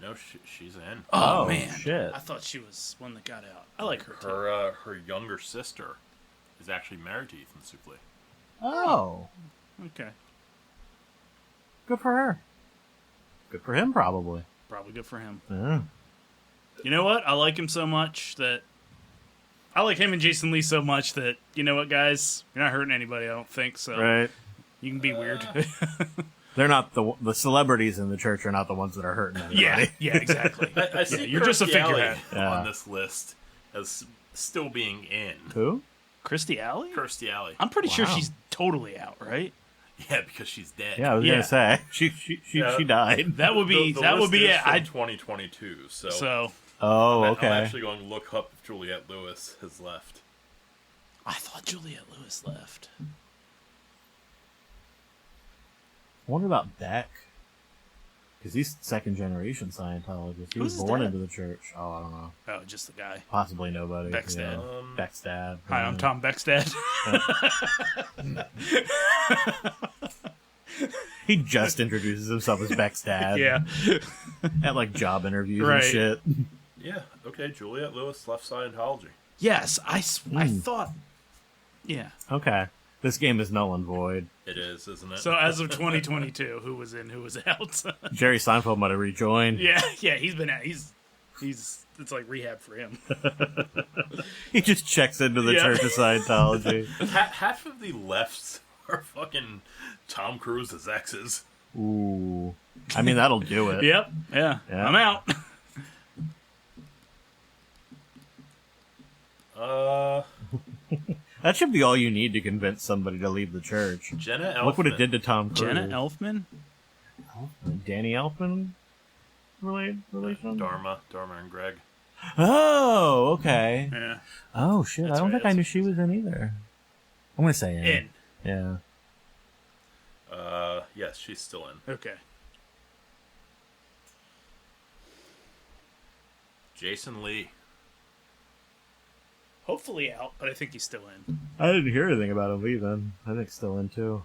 No, she's in. Oh, man. Shit. I thought she was one that got out. I like her too. Her younger sister is actually married to Ethan Suplee. Oh. Okay. Good for her. Good for him, probably. Probably good for him. Yeah. You know what? I like him so much that... I like him and Jason Lee so much that, you know what, guys? You're not hurting anybody, I don't think, so... Right. You can be weird. They're not the celebrities in the church are not the ones that are hurting anybody. yeah, exactly. I see you're just a Kirstie figurehead. Alley on this list as still being in. Who? Christy Alley? Kirstie Alley. I'm pretty sure Wow. she's totally out, right? Yeah, because she's dead. Yeah, I was Yeah. gonna say she died. That would be The that would list be is it. from I 2022. So, Oh, okay. I'm actually going to look up if Juliette Lewis has left. thought Juliette Lewis left. I wonder about Beck. Because he's second generation Scientologist. He Who's was his born dad? into the church. Oh, I don't know. Oh, just the guy. Possibly nobody. Beck's dad. Beck's dad. Hi, I'm Tom Beckstad. He just introduces himself as Beck's dad. Yeah. At like job interviews Right. and shit. Yeah, okay, Juliette Lewis left Scientology. Yes, I thought. Yeah. Okay. This game is null and void. It is, isn't it? So as of 2022, who was in, who was out? Jerry Seinfeld might have rejoined. yeah, he's been out. He's it's like rehab for him. He just checks into the Yeah. Church of Scientology. Half of the lefts are fucking Tom Cruise's exes. Ooh. I mean, that'll do it. Yep. Yeah. Yeah. I'm out. That should be all you need to convince somebody to leave the church. Jenna Elfman. Look what it did to Tom Cruise. Jenna Elfman. Danny Elfman relation? Dharma and Greg. Oh, okay. Yeah. Oh, shit. That's I don't right, think I that's knew what she was in either. I'm going to say In. Yeah. Yes, she's still in. Okay. Jason Lee. Hopefully out, but I think he's still in. I didn't hear anything about him leaving. I think still in, too.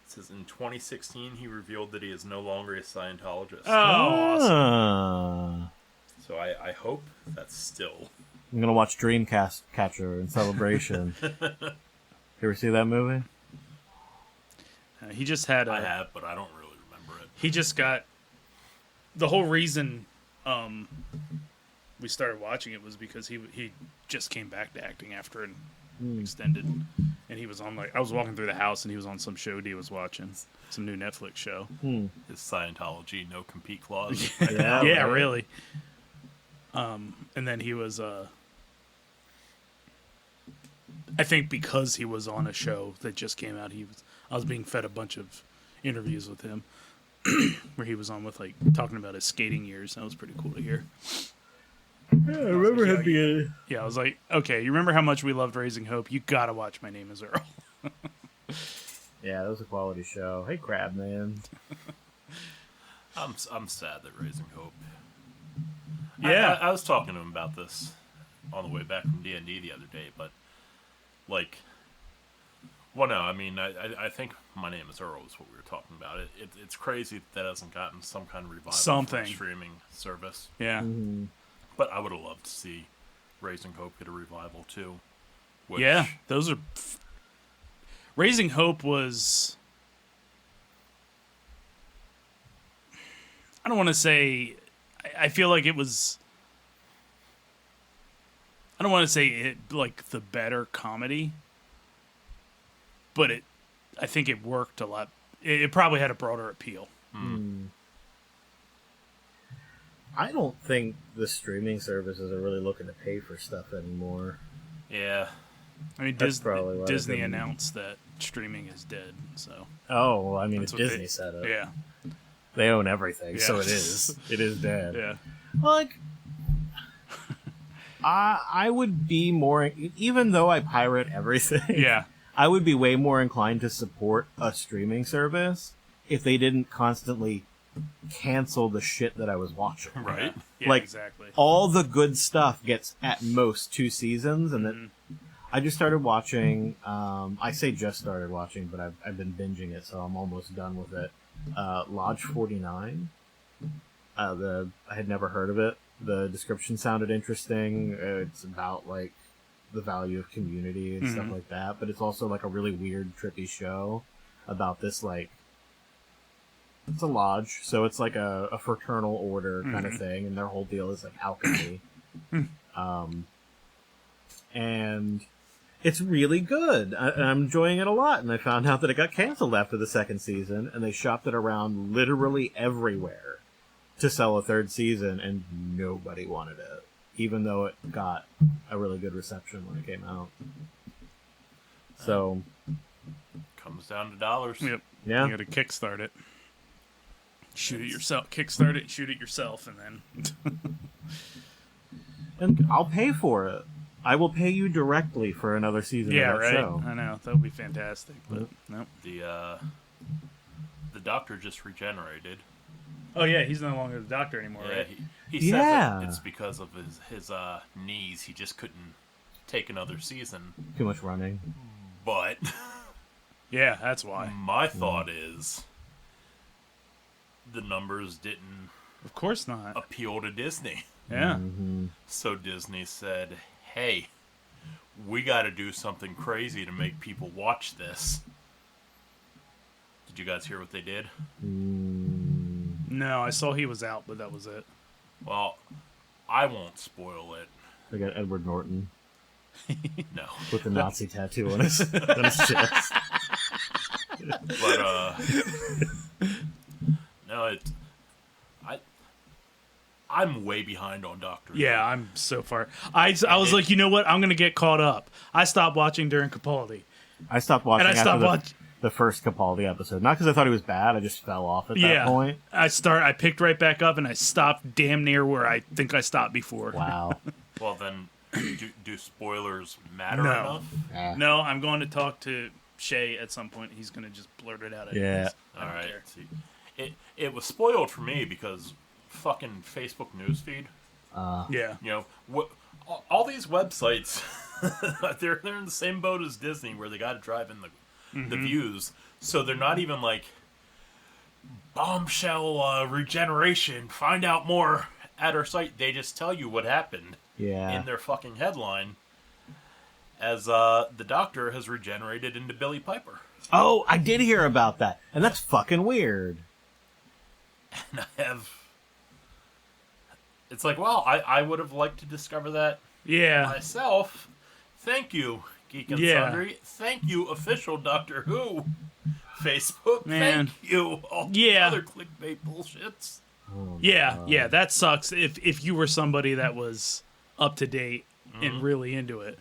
It says in 2016 he revealed that he is no longer a Scientologist. Oh, awesome. Ah. So I hope that's still. I'm going to watch Dreamcatcher in celebration. You ever see that movie? He just had I have, but I don't really remember it. He just got the whole reason we started watching it was because he just came back to acting after an extended and he was on I was walking through the house, and he was on some show D was watching, some new Netflix show. His Scientology no compete clause. Yeah, really. And then he was, I think because he was on a show that just came out, I was being fed a bunch of interviews with him where he was on with talking about his skating years. That was pretty cool to hear. Yeah, I remember him being. Yeah, I was like, okay, you remember how much we loved Raising Hope? You gotta watch My Name Is Earl. Yeah, that was a quality show. Hey, Crab Man. I'm sad that Raising Hope. Yeah, I was talking to him about this on the way back from D&D the other day, but well, no, I mean, I think My Name Is Earl is what we were talking about. It's crazy that hasn't gotten some kind of revival from a streaming service. Yeah. Mm-hmm. But I would have loved to see Raising Hope get a revival too. Yeah, those are. Raising Hope was. I don't want to say. I feel like it was. I don't want to say it the better comedy, but I think it worked a lot. It probably had a broader appeal. I don't think the streaming services are really looking to pay for stuff anymore. Yeah. I mean, Disney announced that streaming is dead. So. Oh, well, I mean, That's it's what Disney set up. Yeah. They own everything, Yeah. so it is. It is dead. Yeah. I would be more, even though I pirate everything. Yeah. I would be way more inclined to support a streaming service if they didn't constantly cancel the shit that I was watching. Right. Yeah, exactly. All the good stuff gets at most 2 seasons, and then I just started watching. I say just started watching, but I've been binging it, so I'm almost done with it. Lodge 49. I had never heard of it. The description sounded interesting. It's about the value of community and stuff like that, but it's also a really weird, trippy show about this it's a lodge, so it's a fraternal order kind of thing, and their whole deal is alchemy. And it's really good. I'm enjoying it a lot, and I found out that it got canceled after the 2nd season, and they shopped it around literally everywhere to sell a 3rd season, and nobody wanted it, even though it got a really good reception when it came out. So, comes down to dollars. Yep. yeah. You got to kickstart it. Shoot it yourself. Kickstart it, shoot it yourself, and then. And I'll pay for it. I will pay you directly for another season Yeah, of that right. show. I know. That would be fantastic, but nope. The Doctor just regenerated. Oh, yeah, he's no longer the Doctor anymore, Yeah, right? he says that it's because of his knees. He just couldn't take another season. Too much running. But Yeah, that's why. my thought is the numbers didn't Of course not. appeal to Disney. Yeah. Mm-hmm. So Disney said, hey, we got to do something crazy to make people watch this. Did you guys hear what they did? No, I saw he was out, but that was it. Well, I won't spoil it. They got Edward Norton No. with the Nazi tattoo on his chest. But, no, I'm way behind on Doctor Who. Yeah, I'm so far. I was like, you know what? I'm going to get caught up. I stopped watching during Capaldi. I stopped watching And I stopped after the first Capaldi episode. Not because I thought he was bad, I just fell off at that point. I picked right back up, and I stopped damn near where I think I stopped before. Wow. Well, then, do spoilers matter No. enough? Yeah. No, I'm going to talk to Shay at some point. He's going to just blurt it out. Anyways. Yeah. I don't All right. care. See, it was spoiled for me because fucking Facebook newsfeed. Yeah. You know, all these websites, they're in the same boat as Disney where they got to drive in the views. So they're not even bombshell regeneration. Find out more at our site. They just tell you what happened in their fucking headline. As the Doctor has regenerated into Billy Piper. Oh, I did hear about that. And that's fucking weird. And it's like, well, I would have liked to discover that Yeah. myself. Thank you, Geek and Yeah. Sundry. Thank you, official Doctor Who. Facebook, Man. thank you. All Yeah. other clickbait bullshits. Yeah, that sucks. If you were somebody that was up to date and really into it.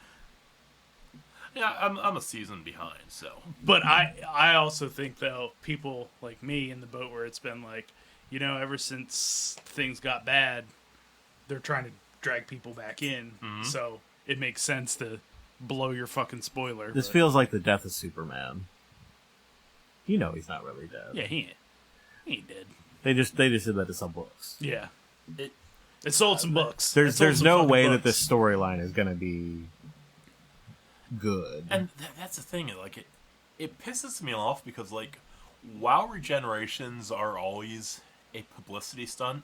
Yeah, I'm a season behind, so. But I also think, though, people like me in the boat where it's been like, ever since things got bad, they're trying to drag people back in. So it makes sense to blow your fucking spoiler. This feels like the death of Superman. He's not really dead. Yeah, he ain't dead. They just did that to some books. Yeah. It sold some books. There's no way that this storyline is going to be good. And that's the thing, like, it pisses me off because, like, while regenerations are always a publicity stunt,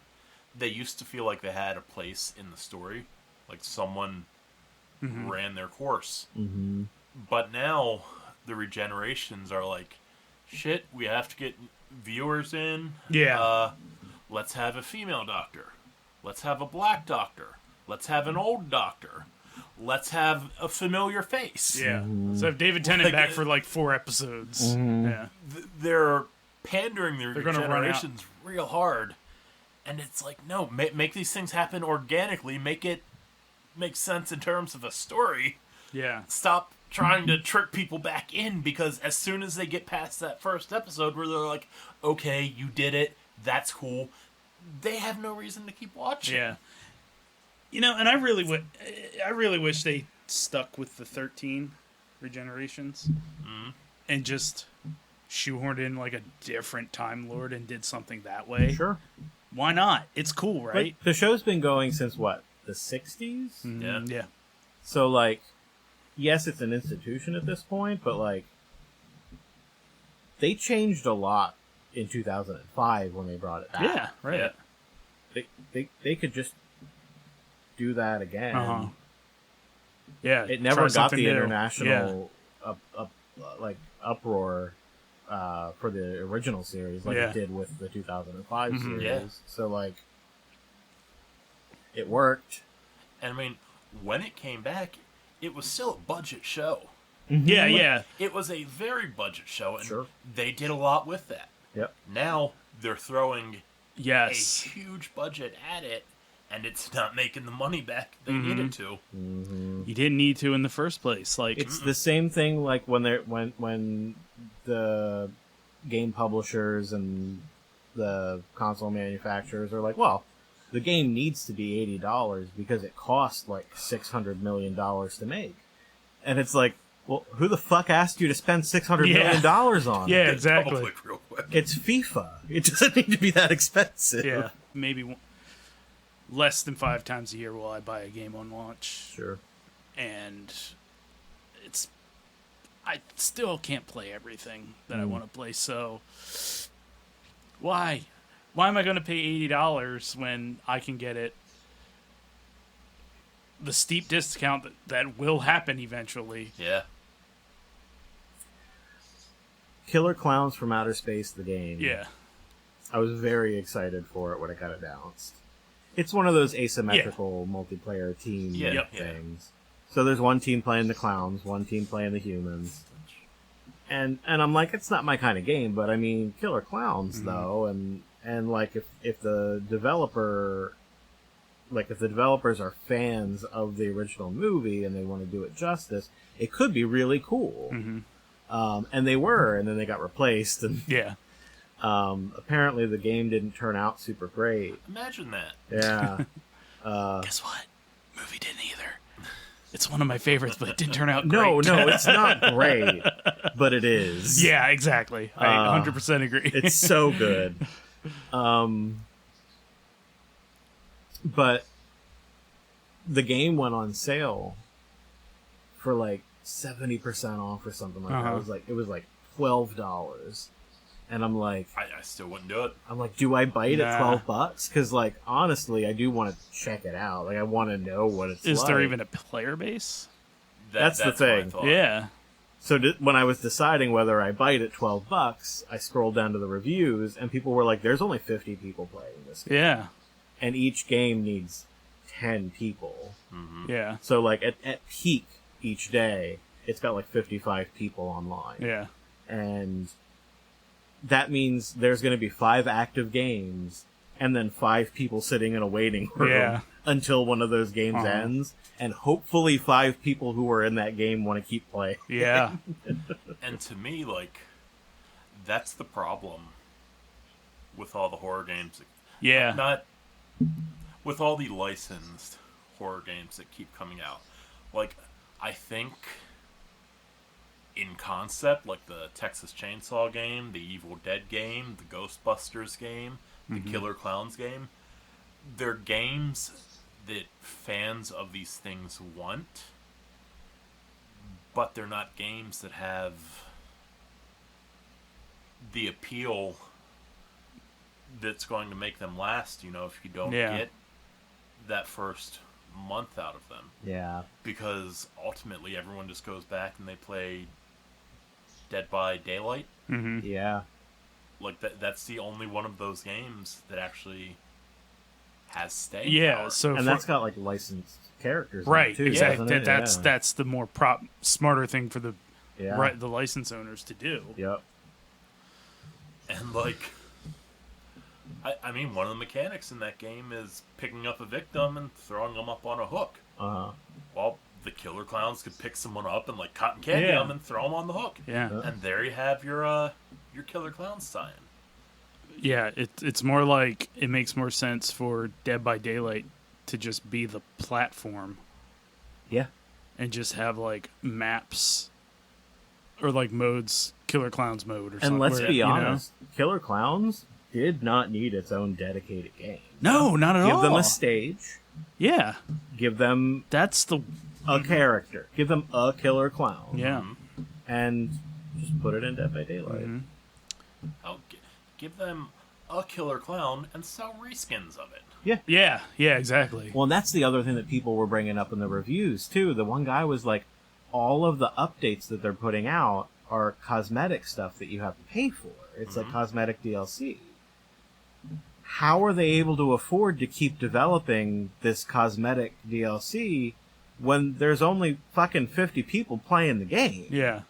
they used to feel like they had a place in the story. Like, someone ran their course. Mm-hmm. But now, the regenerations are like, shit, we have to get viewers in. Yeah. Let's have a female doctor. Let's have a black doctor. Let's have an old doctor. Let's have a familiar face. Yeah. So have David Tennant back for like 4 episodes. Yeah. They're pandering their They're gonna run out. regenerations real hard. And it's like, no, make these things happen organically. Make it make sense in terms of a story. Yeah. Stop trying to trick people back in, because as soon as they get past that first episode where they're like, okay, you did it, that's cool, they have no reason to keep watching. Yeah. And I really wish they stuck with the 13 regenerations and just shoehorned in like a different Time Lord and did something that way. Sure. Why not? It's cool, right? But the show's been going since what? The 60s? Yeah. Yeah. So, like, yes, it's an institution at this point, but, like, they changed a lot in 2005 when they brought it back. Yeah, right. Yeah. They could just do that again. Uh-huh. Yeah. It never try got something the new. international uproar for the original series like it did with the 2005 series. Yeah. So, like, it worked. And I mean, when it came back, it was still a budget show. Yeah, yeah. It was a very budget show, and Sure. they did a lot with that. Yep. Now they're throwing Yes. a huge budget at it, and it's not making the money back they needed to. You didn't need to in the first place. Like, It's the same thing like when the game publishers and the console manufacturers are like, well, the game needs to be $80 because it cost like $600 million to make. And it's like, well, who the fuck asked you to spend $600 million on yeah, it? exactly. Public real quick. It's FIFA. It doesn't need to be that expensive. Yeah, maybe less than 5 times a year will I buy a game on launch. Sure. And I still can't play everything that I want to play, so why am I going to pay $80 when I can get it the steep discount that will happen eventually? Yeah. Killer Clowns from Outer Space, the game. Yeah. I was very excited for it when it got announced. It's one of those asymmetrical multiplayer team Yeah. things. So there's one team playing the clowns, one team playing the humans. And I'm like, it's not my kind of game, but I mean, Killer Clowns though, and like if the developers are fans of the original movie and they want to do it justice, it could be really cool. And they were, and then they got replaced, and Yeah. apparently the game didn't turn out super great. Imagine that. Yeah. Guess what? Movie didn't either. It's one of my favorites, but it didn't turn out great. No, it's not great, but it is. Yeah, exactly. I 100% agree. It's so good. But the game went on sale for like 70% off or something like that. It was like $12. And I'm like, I still wouldn't do it. I'm like, do I bite at Nah. $12? Because, like, honestly, I do want to check it out. Like, I want to know what it's like. Is there even a player base? That's the what I thing. thought. Yeah. So when I was deciding whether I bite at $12, I scrolled down to the reviews, and people were like, "There's only 50 people playing this game, Yeah. and each game needs 10 people." Yeah. So like at peak each day, it's got like 55 people online. Yeah. And that means there's going to be 5 active games and then 5 people sitting in a waiting room until one of those games ends. And hopefully 5 people who are in that game want to keep playing. Yeah. And to me, like, that's the problem with all the horror games. Yeah. Not with all the licensed horror games that keep coming out. Like, I think in concept, like the Texas Chainsaw game, the Evil Dead game, the Ghostbusters game, the Killer Clowns game, they're games that fans of these things want, but they're not games that have the appeal that's going to make them last, you know, if you don't get that first month out of them. Yeah. Because ultimately everyone just goes back and they play Dead by Daylight. Mm-hmm. Yeah. Like, that's the only one of those games that actually has staying Yeah, power. so And that's got like licensed characters, right, too, exactly. doesn't it? That's the more smarter thing for the Yeah. the license owners to do. Yep. And, like, I mean, one of the mechanics in that game is picking up a victim and throwing them up on a hook. Uh-huh. Well, the Killer Clowns could pick someone up and, like, cotton candy them and throw them on the hook. Yeah. And there you have your Killer Clowns tie-in. Yeah, it's more like it makes more sense for Dead by Daylight to just be the platform. Yeah. And just have, like, maps or, like, modes, Killer Clowns mode or something. And let's where, be you know? honest, Killer Clowns did not need its own dedicated game. No, not at all. Give them a stage. Yeah. Give them That's the... a character. Give them a killer clown. Yeah. And just put it in Dead by Daylight. Mm-hmm. Oh, give them a Killer Clown and sell reskins of it. Yeah, exactly. Well, and that's the other thing that people were bringing up in the reviews, too. The one guy was like, all of the updates that they're putting out are cosmetic stuff that you have to pay for. It's like cosmetic DLC. How are they able to afford to keep developing this cosmetic DLC when there's only fucking 50 people playing the game? Yeah.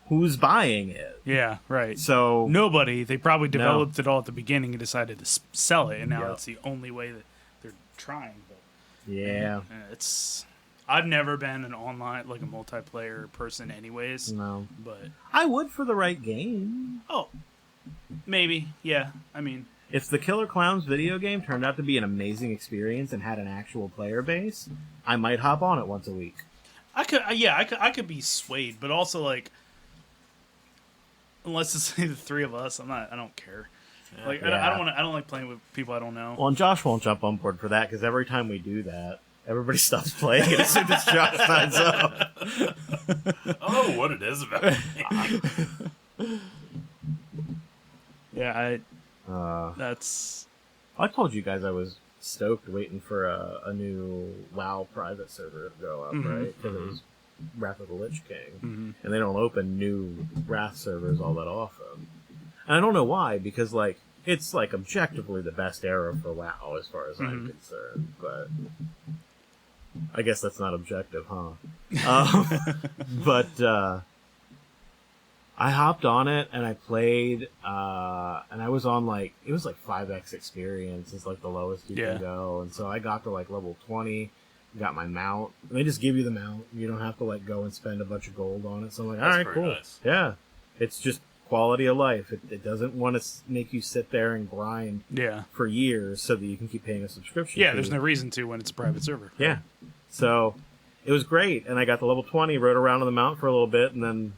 Who's buying it? Yeah, right. So Nobody. They probably developed it all at the beginning and decided to sell it, and now it's the only way that they're trying. But yeah, it's... I've never been an online, like a multiplayer person anyways. no. But... I would for the right game. Oh. Maybe. Yeah. I mean... If the Killer Clowns video game turned out to be an amazing experience and had an actual player base, I might hop on it once a week. I could be swayed, but also, like... Unless it's the three of us, I don't care. Yeah. Like, Yeah. I don't like playing with people I don't know. Well, and Josh won't jump on board for that, because every time we do that, everybody stops playing it as soon as Josh signs up. I don't know what it is about me. Yeah, that's... I told you guys I was stoked waiting for a new WoW private server to go up, right? Because it was Wrath of the Lich King. And they don't open new Wrath servers all that often. And I don't know why, because, like, it's, like, objectively the best era for WoW as far as I'm concerned, but... I guess that's not objective, huh? But, I hopped on it, and I played, and I was on, like, it was, like, 5x experience is, like, the lowest you can go, and so I got to, like, level 20, got my mount, and they just give you the mount, you don't have to, like, go and spend a bunch of gold on it, so I'm like, That's alright, pretty cool. nice. Yeah. It's just quality of life. It doesn't want to make you sit there and grind for years so that you can keep paying a subscription Yeah, fee. there's no reason to when it's a private server. Yeah. So, it was great, and I got to level 20, rode around on the mount for a little bit, and then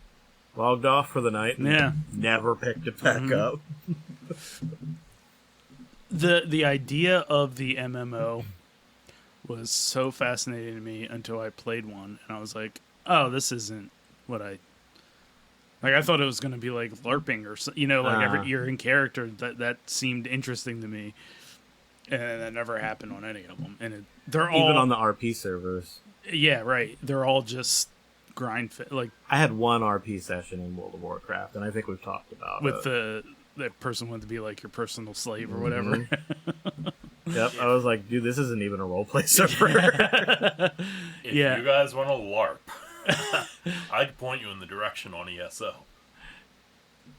logged off for the night, and never picked it back up. The idea of the MMO was so fascinating to me until I played one, and I was like, oh, this isn't what I... Like, I thought it was going to be, like, LARPing or, you know, like, you're in character. That seemed interesting to me. And that never happened on any of them. And they're all... Even on the RP servers. Yeah, right. They're all just grind... Like, I had one RP session in World of Warcraft, and I think we've talked about with it. that person wanted to be, like, your personal slave or whatever. Yep, I was like, dude, this isn't even a roleplay server. If you guys want to LARP, I could point you in the direction on ESO.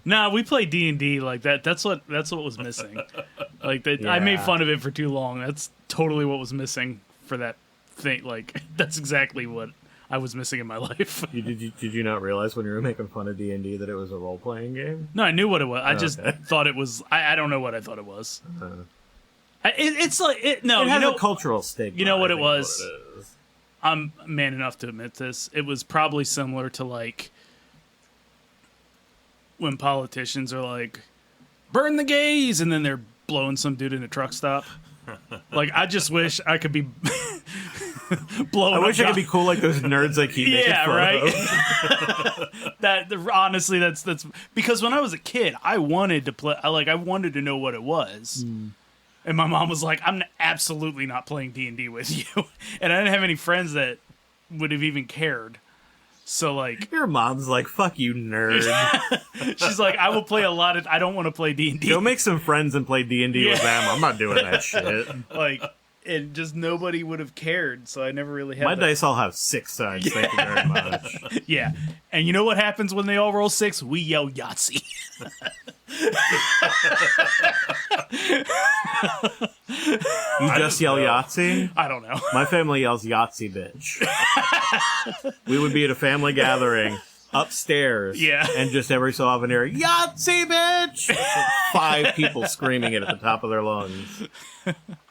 Nah, we play D&D like that. That's what was missing. Like that, I made fun of it for too long. That's totally what was missing for that thing. Like that's exactly what I was missing in my life. Did you not realize when you were making fun of D&D that it was a role playing game? No, I knew what it was. I just thought it was. I don't know what I thought it was. It's like it. No, it has a cultural stigma. You know what it was? What it is. I'm man enough to admit this. It was probably similar to like when politicians are like, "Burn the gays," and then they're blowing some dude in a truck stop. Like, I just wish I could be blowing. I wish I could be cool like those nerds that keep making right. Honestly, that's because when I was a kid, I wanted to play. I wanted to know what it was. And my mom was like, "I'm absolutely not playing D&D with you," and I didn't have any friends that would have even cared. So like, your mom's like, "Fuck you, nerd." She's like, "I will play a lot of. I don't want to play D&D. Go make some friends and play D&D with them. I'm not doing that shit." Like, and just nobody would have cared. So I never really had. My dice all have 6 sides. Thank you very much. Yeah, and you know what happens when they all roll 6? We yell Yahtzee. You just yell Yahtzee? I don't know. My family yells Yahtzee, bitch. We would be at a family gathering upstairs. Yeah. And just every so often hear, Yahtzee, bitch! 5 people screaming it at the top of their lungs.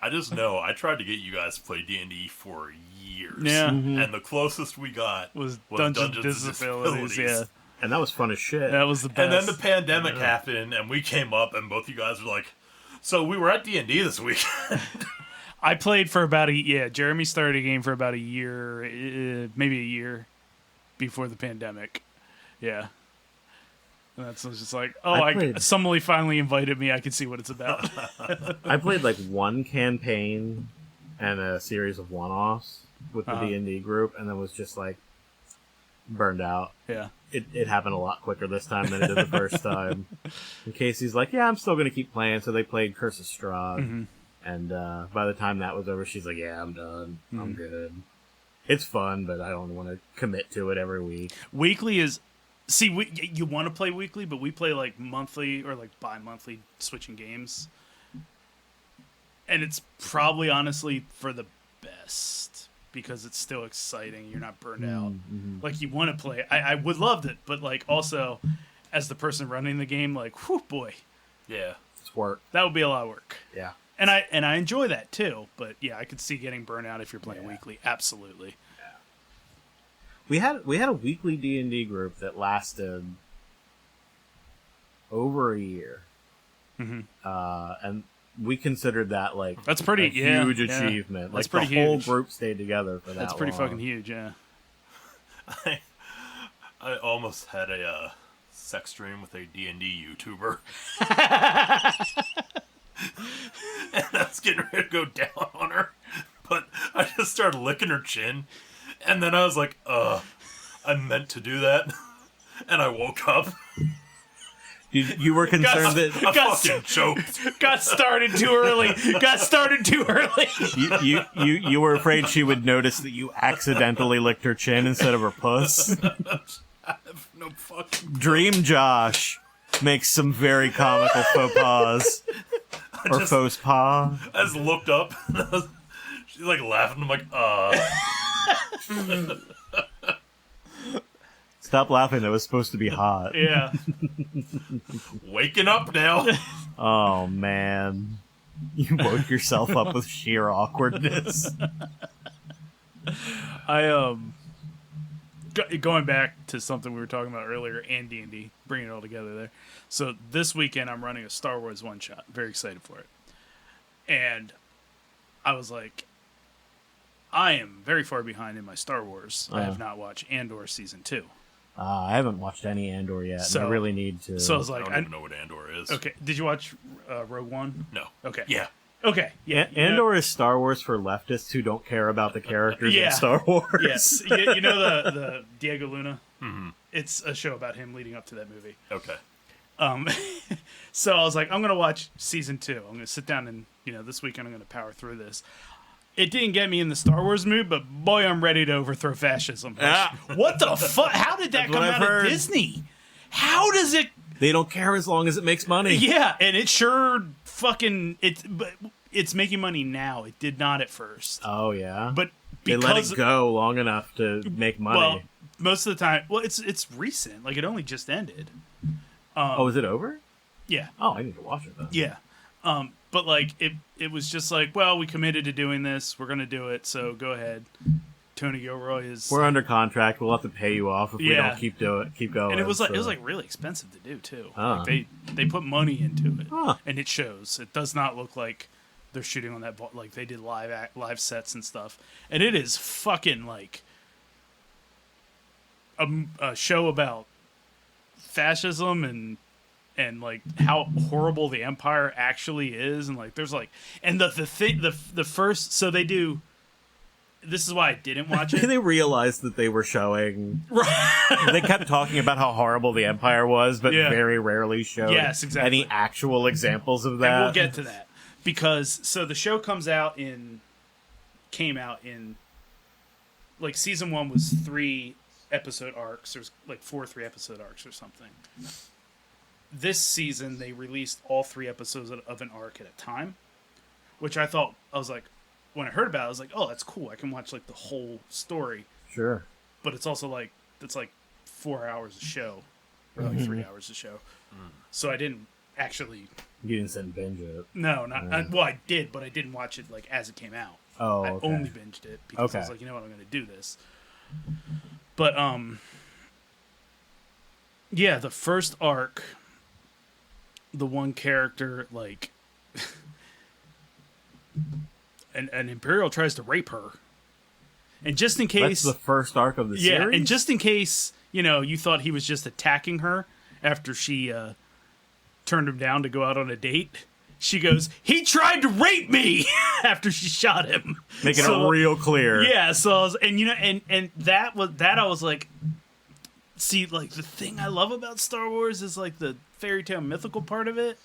I just know I tried to get you guys to play D&D for years. Yeah. And the closest we got was Dungeons Disabilities. Yeah. And that was fun as shit. That was the best. And then the pandemic happened, and we came up, and both you guys were like, "So we were at D&D this week." I played for about Jeremy started a game for about a year, maybe a year before the pandemic. Yeah. And that's just like, somebody finally invited me. I can see what it's about. I played like one campaign and a series of one-offs with the D&D group, and then was just like burned out. Yeah. It happened a lot quicker this time than it did the first time. And Casey's like, "Yeah, I'm still going to keep playing." So they played Curse of Strahd. Mm-hmm. And by the time that was over, she's like, "Yeah, I'm done. Mm-hmm. I'm good." It's fun, but I don't want to commit to it every week. Weekly is... See, you want to play weekly, but we play like monthly or like bi-monthly switching games. And it's probably, honestly, for the best. Because it's still exciting. You're not burned out. Mm-hmm. Like, you want to play. I would love it, but like also, as the person running the game, like, whew, boy. Yeah. It's work. That would be a lot of work. Yeah. And I enjoy that too. But yeah, I could see getting burnt out if you're playing weekly. Absolutely. Yeah. We had a weekly D&D group that lasted over a year. Mm-hmm. And we considered that like that's pretty a huge achievement. That's like pretty the whole huge. group stayed together for that. That's pretty long. fucking huge, yeah. I almost had a sex dream with a D&D YouTuber. And I was getting ready to go down on her, but I just started licking her chin, and then I was like, I meant to do that, and I woke up. You were concerned that I fucking choked. Got started too early. You were afraid she would notice that you accidentally licked her chin instead of her puss. I have no fucking Dream Josh makes some very comical faux pas. Or faux pas. I just looked up. And she's like laughing. I'm like, Stop laughing. That was supposed to be hot. Yeah. Waking up now. Oh, man. You woke yourself up with sheer awkwardness. Going back to something we were talking about earlier, and D&D, bringing it all together there. So this weekend, I'm running a Star Wars one-shot. Very excited for it. And I was like, I am very far behind in my Star Wars. I have not watched Andor Season 2. I haven't watched any Andor yet, and I really need to. So I was like, I don't even know what Andor is. Okay, did you watch Rogue One? No. Okay. Yeah. Okay. Yeah. Andor is Star Wars for leftists who don't care about the characters in Star Wars. Yes. You know the Diego Luna? Mm-hmm. It's a show about him leading up to that movie. Okay. So I was like, I'm going to watch Season 2. I'm going to sit down and, this weekend I'm going to power through this. it didn't get me in the Star Wars mood, but boy, I'm ready to overthrow fascism. What the fuck? How did that come out of Disney? How does it? They don't care as long as it makes money. Yeah, and it sure fucking it's making money now. It did not at first. Oh yeah, but because they let it go long enough to make money. Well, most of the time, it's recent. Like it only just ended. Is it over? Yeah. Oh, I need to watch it then. Yeah. But like it was just like, well, we committed to doing this. We're gonna do it. So go ahead. Tony Gilroy is. We're under contract. We'll have to pay you off if we don't keep going. And it was like really expensive to do too. Like they put money into it, and it shows. It does not look like they're shooting on that like they did live sets and stuff. And it is fucking like a show about fascism and like how horrible the Empire actually is, and like there's like and the thing the first so they do. This is why I didn't watch it. They realized that they were showing. They kept talking about how horrible the Empire was, but very rarely showed any actual examples of that. And we'll get to that because so the show came out in like season 1 was 3 episode arcs. There's like 4 3-episode arcs or something. This season they released all 3 episodes of an arc at a time, which I was like. When I heard about it, I was like, oh, that's cool. I can watch, like, the whole story. Sure. But it's also, like, 4 hours a show. Or, like, 3 hours a show. So I didn't actually... You didn't sit and binge it? No, not... well, I did, but I didn't watch it, like, as it came out. Oh, I only binged it because I was like, you know what, I'm going to do this. But, yeah, the first arc, the one character, like... An Imperial tries to rape her. And just in case... That's the first arc of the series? Yeah, and just in case, you thought he was just attacking her after she turned him down to go out on a date, she goes, he tried to rape me! After she shot him. Making it real clear. Yeah, so I was... And that I was like... See, like, the thing I love about Star Wars is, like, the fairy tale mythical part of it.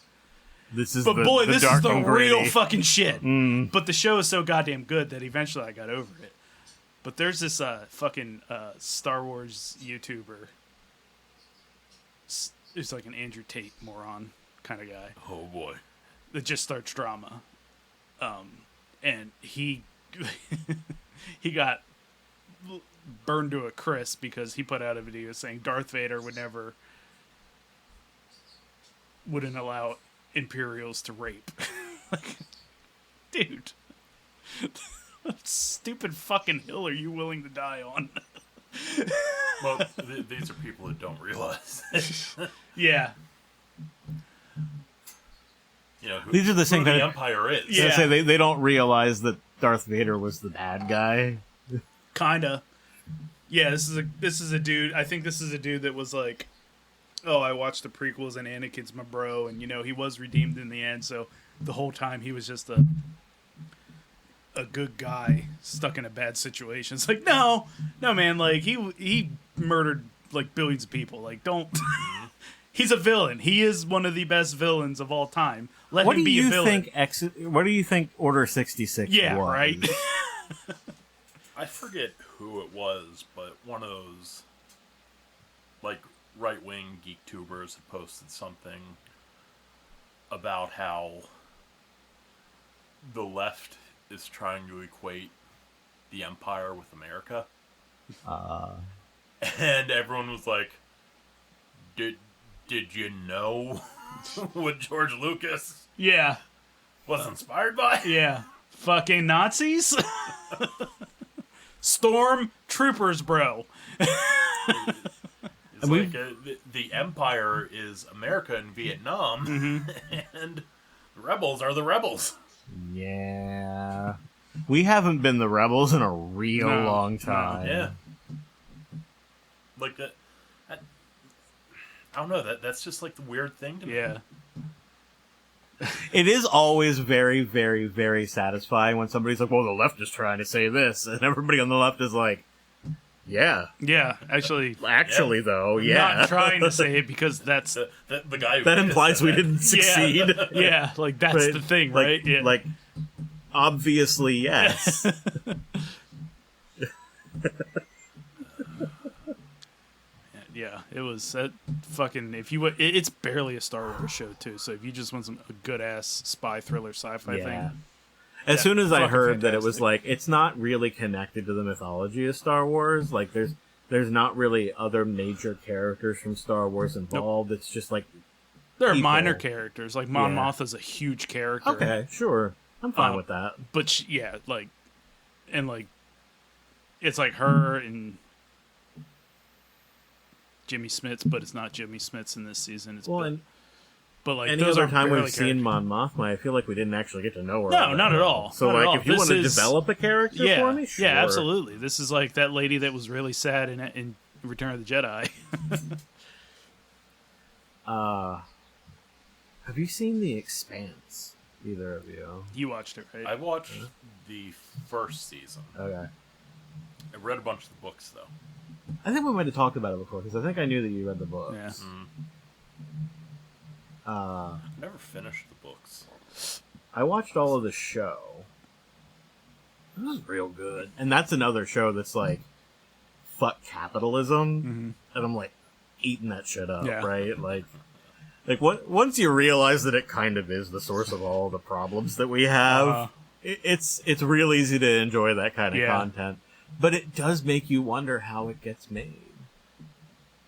This is this is the real fucking shit. Mm. But the show is so goddamn good that eventually I got over it. But there's this fucking Star Wars YouTuber. It's like an Andrew Tate moron kind of guy. Oh boy. That just starts drama. And he he got burned to a crisp because he put out a video saying Darth Vader wouldn't allow Imperials to rape. Like, dude, what stupid fucking hill are you willing to die on? Well, these are people that don't realize. Yeah. These are the same kind of Empire is. Yeah. So they don't realize that Darth Vader was the bad guy. Kinda. Yeah, this is a dude. I think this is a dude that was like, oh, I watched the prequels and Anakin's my bro, and he was redeemed in the end, so the whole time he was just a good guy stuck in a bad situation. It's like, no man, like he murdered like billions of people. Like, don't he's a villain. He is one of the best villains of all time. Let him be a villain. What do you think Order 66 was? Yeah, right. I forget who it was, but one of those like right-wing geek tubers had posted something about how the left is trying to equate the Empire with America. And everyone was like, did you know what George Lucas was inspired by? Yeah. Fucking Nazis? Storm troopers, bro. It's like the Empire is America and Vietnam, and the rebels are the rebels. Yeah. We haven't been the rebels in a real long time. Yeah. Like that. I don't know. That's just like the weird thing to me. Yeah. It is always very, very, very satisfying when somebody's like, well, the left is trying to say this, and everybody on the left is like, yeah. Yeah, actually, though, yeah. Not trying to say it because that's... the guy that implies we didn't succeed. Yeah, like, that's the thing, right? Yeah. Like, Obviously, yes. Yeah, it was that fucking. If you it's barely a Star Wars show too. So if you just want a good ass spy thriller sci-fi thing, as soon as I fucking heard that it was fantastic. like it's not really connected to the mythology of Star Wars, like there's not really other major characters from Star Wars involved. It's just like there are people. minor characters. Like Mon Yeah. Mothma's a huge character. Okay, sure, I'm fine with that. But like it's like her and Jimmy Smits, but it's not Jimmy Smits in this season. It's And but like any those other are time barely we've seen characters. Mon Mothma, I feel like we didn't actually get to know her. No, not at all. So Not at like, all. if you This want to is- develop a character yeah, for me, sure. yeah, absolutely. This is like that lady that was really sad in Return of the Jedi. Have you seen The Expanse? Either of you? You watched it, right? I watched the first season. Okay. I read a bunch of the books though. I think we might have talked about it before because I think I knew that you read the books. Yeah. I never finished the books. I watched all of the show. It was real good. And that's another show that's like, fuck capitalism. And I'm like, eating that shit up, Yeah. right? Like once you realize that it kind of is the source of all the problems that we have, it's real easy to enjoy that kind of Yeah. content. But it does make you wonder how it gets made.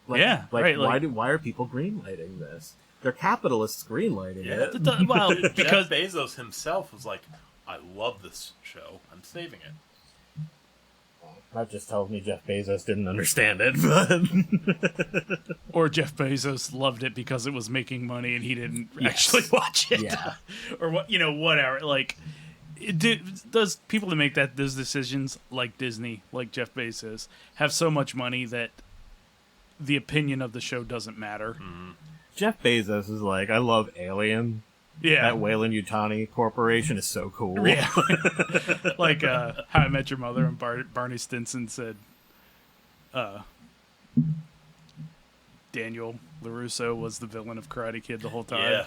Like, Yeah, right, why are people greenlighting this? They're capitalists greenlighting Yeah. it. Well, because Jeff Bezos himself was like, I love this show. I'm saving it. That just tells me Jeff Bezos didn't understand it, but or Jeff Bezos loved it because it was making money and he didn't actually watch it. Yeah. Or what, whatever. Like, does people that make those decisions, like Disney, like Jeff Bezos, have so much money that the opinion of the show doesght matter? Jeff Bezos is like, I love Alien. Yeah. That Weyland Yutani Corporation is so cool. Yeah. Like How I Met Your Mother and Barney Stinson said Daniel LaRusso was the villain of Karate Kid the whole time.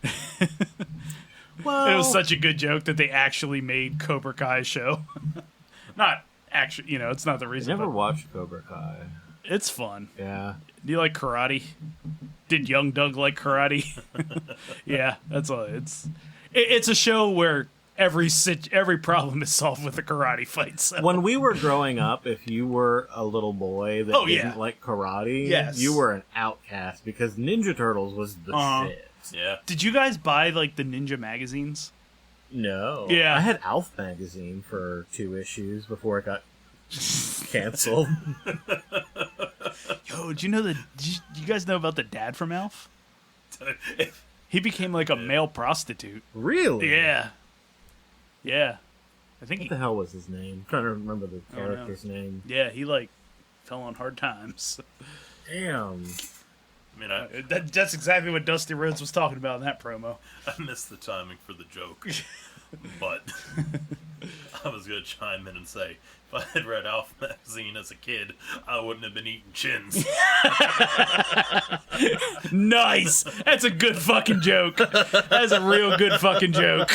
Yeah. Well, It was such a good joke that they actually made Cobra Kai show. Not actually, it's not the I reason. never but watched Cobra Kai. it's fun. Yeah. Do you like karate? Did young Doug like karate? Yeah, that's all. It's a show where every problem is solved with a karate fight. So. When we were growing up, if you were a little boy that Oh, yeah. didn't like karate, Yes. you were an outcast because Ninja Turtles was the shit. Yeah. Did you guys buy like the Ninja magazines? No. Yeah. I had Alf magazine for 2 issues before it got canceled. Yo, did you guys know about the dad from Alf? He became like a male prostitute. Really? Yeah. Yeah. I think What the hell was his name? I'm trying to remember the character's name. yeah, he like fell on hard times. Damn. I mean, That's exactly what Dusty Rhodes was talking about in that promo. I missed the timing for the joke. But I was going to chime in and say, if I had read Alf magazine as a kid, I wouldn't have been eating chins. Nice! That's a good fucking joke. That's a real good fucking joke.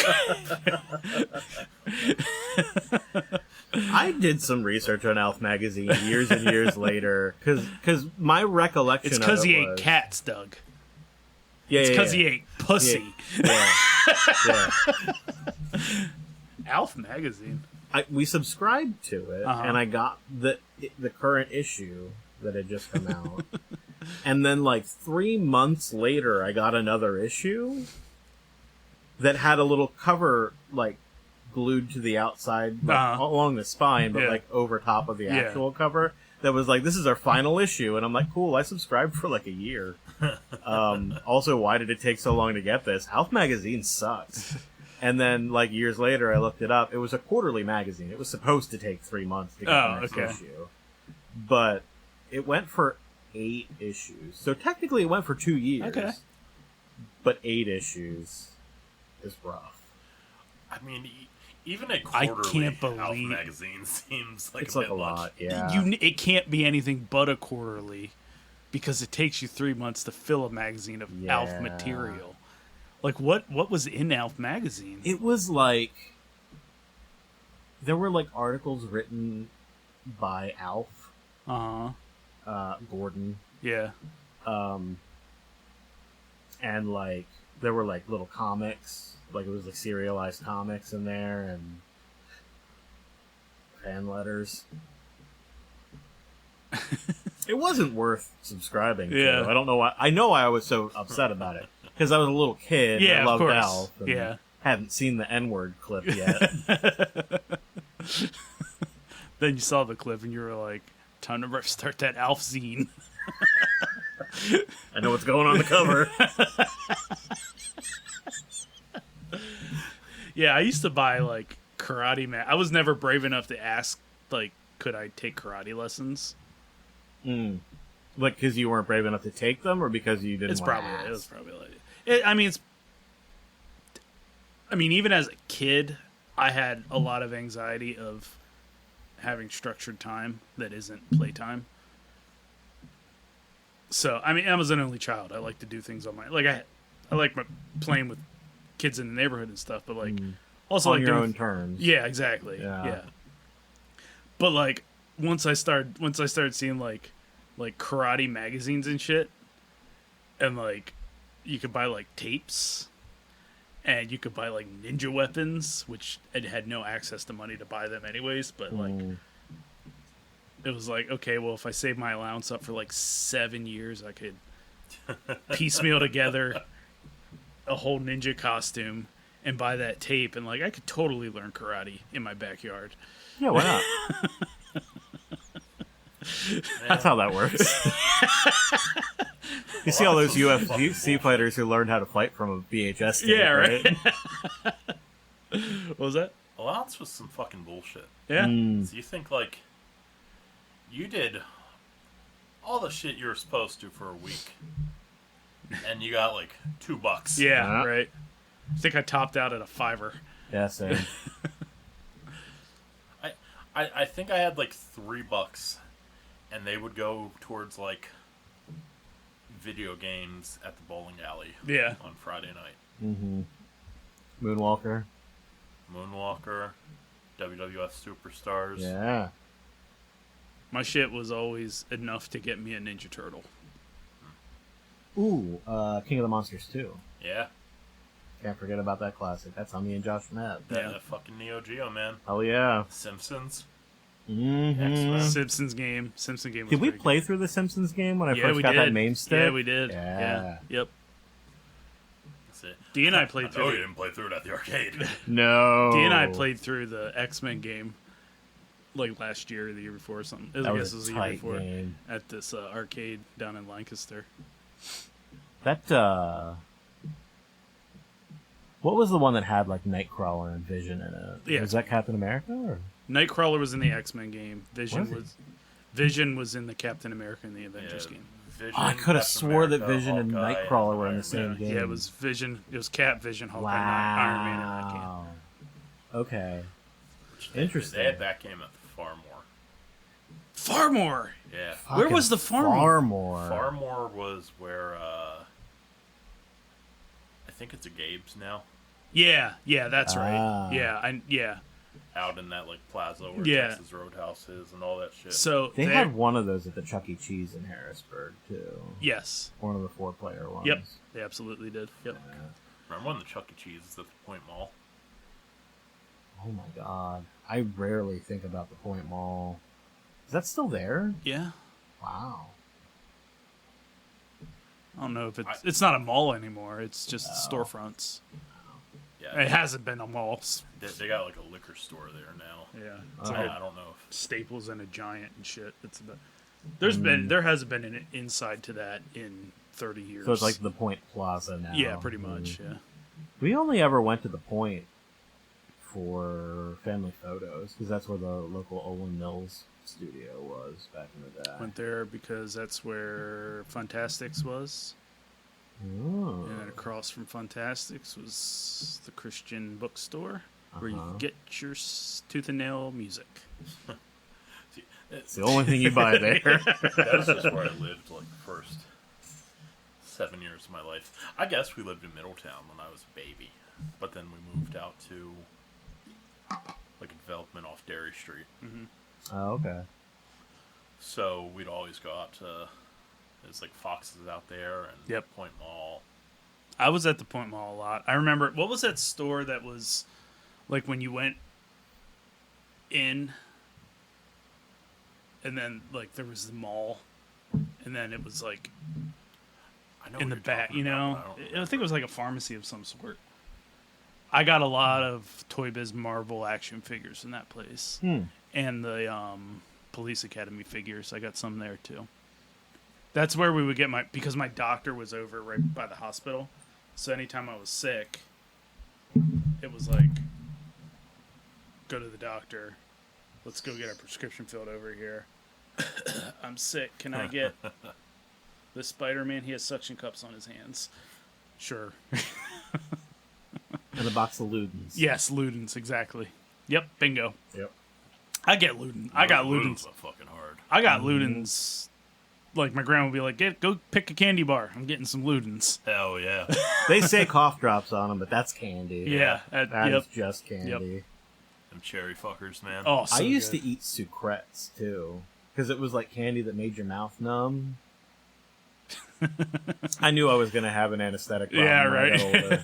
I did some research on Alf magazine years and years later because my recollection It's of because it he ate was, cats, Doug. Yeah, It's because he ate pussy. Yeah. Yeah. Alf magazine. We subscribed to it, Uh-huh. and I got the current issue that had just come out, and then like 3 months later, I got another issue that had a little cover like glued to the outside, like, Uh-huh. along the spine, but Yeah. like over top of the Yeah. actual cover. That was like, this is our final issue, and I'm like, cool. I subscribed for like a year. Also, why did it take so long to get this? Alf magazine sucks. And then, like, years later, I looked it up. It was a quarterly magazine. It was supposed to take 3 months to get the next issue. But it went for 8 issues. So technically, it went for 2 years. Okay. But 8 issues is rough. I mean, even a I quarterly can't Alf believe- magazine seems like It's a like bit a lot, much. yeah. It can't be anything but a quarterly because it takes you 3 months to fill a magazine of Yeah. Alf material. Like, what was in Alf magazine? It was like there were like articles written by Alf, Gordon, Yeah. and like there were like little comics, like it was like serialized comics in there and fan letters. It wasn't worth subscribing to. I don't know why. I know why I was so upset about it because I was a little kid. Yeah, and I loved of course. Alf. And Yeah. hadn't seen the N-word clip yet. Then you saw the clip and you were like, time to start that Alf zine. I know what's going on the cover. Yeah, I used to buy like karate I was never brave enough to ask, like, could I take karate lessons? Like, because you weren't brave enough to take them, or because you didn't? It was probably like it. I mean, even as a kid, I had a lot of anxiety of having structured time that isn't playtime. So, I mean, I was an only child. I like to do things on my I like playing with kids in the neighborhood and stuff, but like also on like your own terms. Yeah, exactly. Yeah. But like once I started seeing like karate magazines and shit, and like you could buy like tapes, and you could buy like ninja weapons, which I had no access to money to buy them anyways. But like it was like, okay, well, if I save my allowance up for like 7 years, I could piecemeal together a whole ninja costume and buy that tape, and like I could totally learn karate in my backyard. Yeah, why not? That's how that works. You see all those UFC fighters who learned how to fight from a VHS tape, Yeah, right? What was that? Allowance was some fucking bullshit. Yeah. So you think, like, you did all the shit you were supposed to for a week, and you got, like, $2. Yeah, right. I think I topped out at a $5. Yeah, same. I think I had, like, $3, and they would go towards, like, video games at the bowling alley on Friday night. Mm-hmm. Moonwalker, WWF Superstars. Yeah. My shit was always enough to get me a Ninja Turtle. Ooh, King of the Monsters 2. Yeah. Can't forget about that classic. That's how me and Josh met. That fucking Neo Geo, man. Oh, yeah. Simpsons. Mm-hmm. Simpsons game. Simpsons game was Did we pretty play good. through the Simpsons game when I first got that MAME stick? Yeah, we did. Yeah. Yep. That's it. D and I played through you didn't play through it at the arcade. No. D and I played through the X-Men game like last year or the year before or something. I guess it was the year before game. at this arcade down in Lancaster. That what was the one that had like Nightcrawler and Vision in it? Yeah. Was that Captain America or Nightcrawler was in the X-Men game. Vision Was was in the Captain America and the Avengers game. Vision, I could have Captain swore that America, Vision and Hawkeye, Nightcrawler were in the Iron same Man. game. Yeah, it was Vision. It was Cap, Vision, Hawkeye, Iron Man in that game. Wow. Okay. They Interesting. had that game at the Farmore. Farmore. Yeah. Where was the Farmore? Farmore was where I think it's a Gabe's now. Yeah, that's right. Ah. Yeah. Out in that like plaza where Yeah. Texas Roadhouse is and all that shit. So They had one of those at the Chuck E. Cheese in Harrisburg too. Yes. One of the 4-player ones. Yep. They absolutely did. Yep. Remember when the Chuck E. Cheese is at the Point Mall? Oh my god. I rarely think about the Point Mall. Is that still there? Yeah. Wow. I don't know if it's not a mall anymore. It's just storefronts. Yeah. It hasn't been a mall. They got like a liquor store there now. Yeah. It's like, I don't know if Staples and a Giant and shit. It's about, there hasn't been an inside to that in 30 years. So it's like the Point Plaza now. Yeah, pretty much. Yeah. We only ever went to the Point for family photos because that's where the local Olin Mills studio was back in the day. Went there because that's where Funtastics was. Oh. And then across from Funtastics was the Christian bookstore where you get your tooth and nail music. It's the only thing you buy there. that was just where I lived like the first 7 years of my life. I guess we lived in Middletown when I was a baby, but then we moved out to like a development off Derry Street. Mm-hmm. Oh, okay. So we'd always go out to, there's like Fox's out there and Yep. Point Mall. I was at the Point Mall a lot. I remember, what was that store that was, like, when you went in, and then, like, there was the mall, and then it was, like, I know in what the you're back, talking you know? about, but I think it was, like, a pharmacy of some sort. I got a lot of Toy Biz Marvel action figures in that place. And the Police Academy figures. I got some there, too. That's where we would get because my doctor was over right by the hospital. So anytime I was sick, it was like, go to the doctor. Let's go get our prescription filled over here. I'm sick. Can I get the Spider-Man? He has suction cups on his hands. Sure. And a box of Ludens. Yes, Ludens, exactly. Yep, bingo. Yep. I get Ludens. I got Ludens. Are fucking hard. I got Ludens. Like, my grandma would be like, go pick a candy bar. I'm getting some Ludens. Hell yeah. They say cough drops on them, but that's candy. Yeah. That is just candy. Yep. Them cherry fuckers, man. Oh, so I used good. to eat sucrettes, too. Because it was like candy that made your mouth numb. I knew I was going to have an anesthetic problem. Yeah, when I got right. older.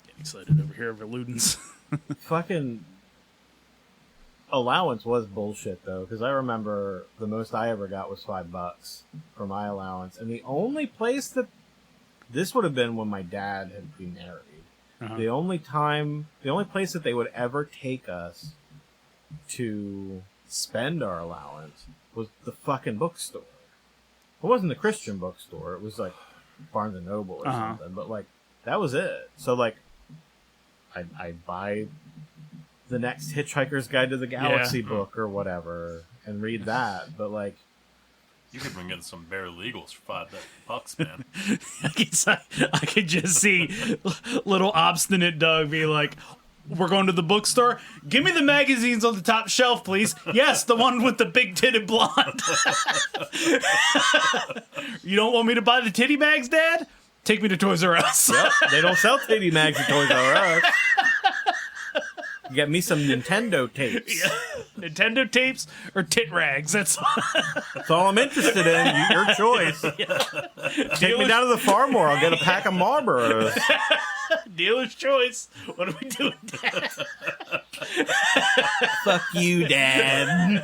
Getting excited over here over Ludens. Fucking allowance was bullshit, though, because I remember the most I ever got was $5 for my allowance. And the only place that this would have been when my dad had remarried. Uh-huh. The only place that they would ever take us to spend our allowance was the fucking bookstore. It wasn't the Christian bookstore. It was like Barnes and Noble or something. But like that was it. So like, I'd buy the next Hitchhiker's Guide to the Galaxy book or whatever and read that. But like, You could have been getting some bare legals for $5, man. I could just see little obstinate Doug be like, we're going to the bookstore. Give me the magazines on the top shelf, please. Yes, the one with the big titted blonde. You don't want me to buy the titty mags, Dad? Take me to Toys R Us. yep, they don't sell titty mags at Toys R Us. Get me some Nintendo tapes. Yeah. Nintendo tapes or tit rags. That's dealer's choice. What are we doing, Dad? Fuck you, Dad.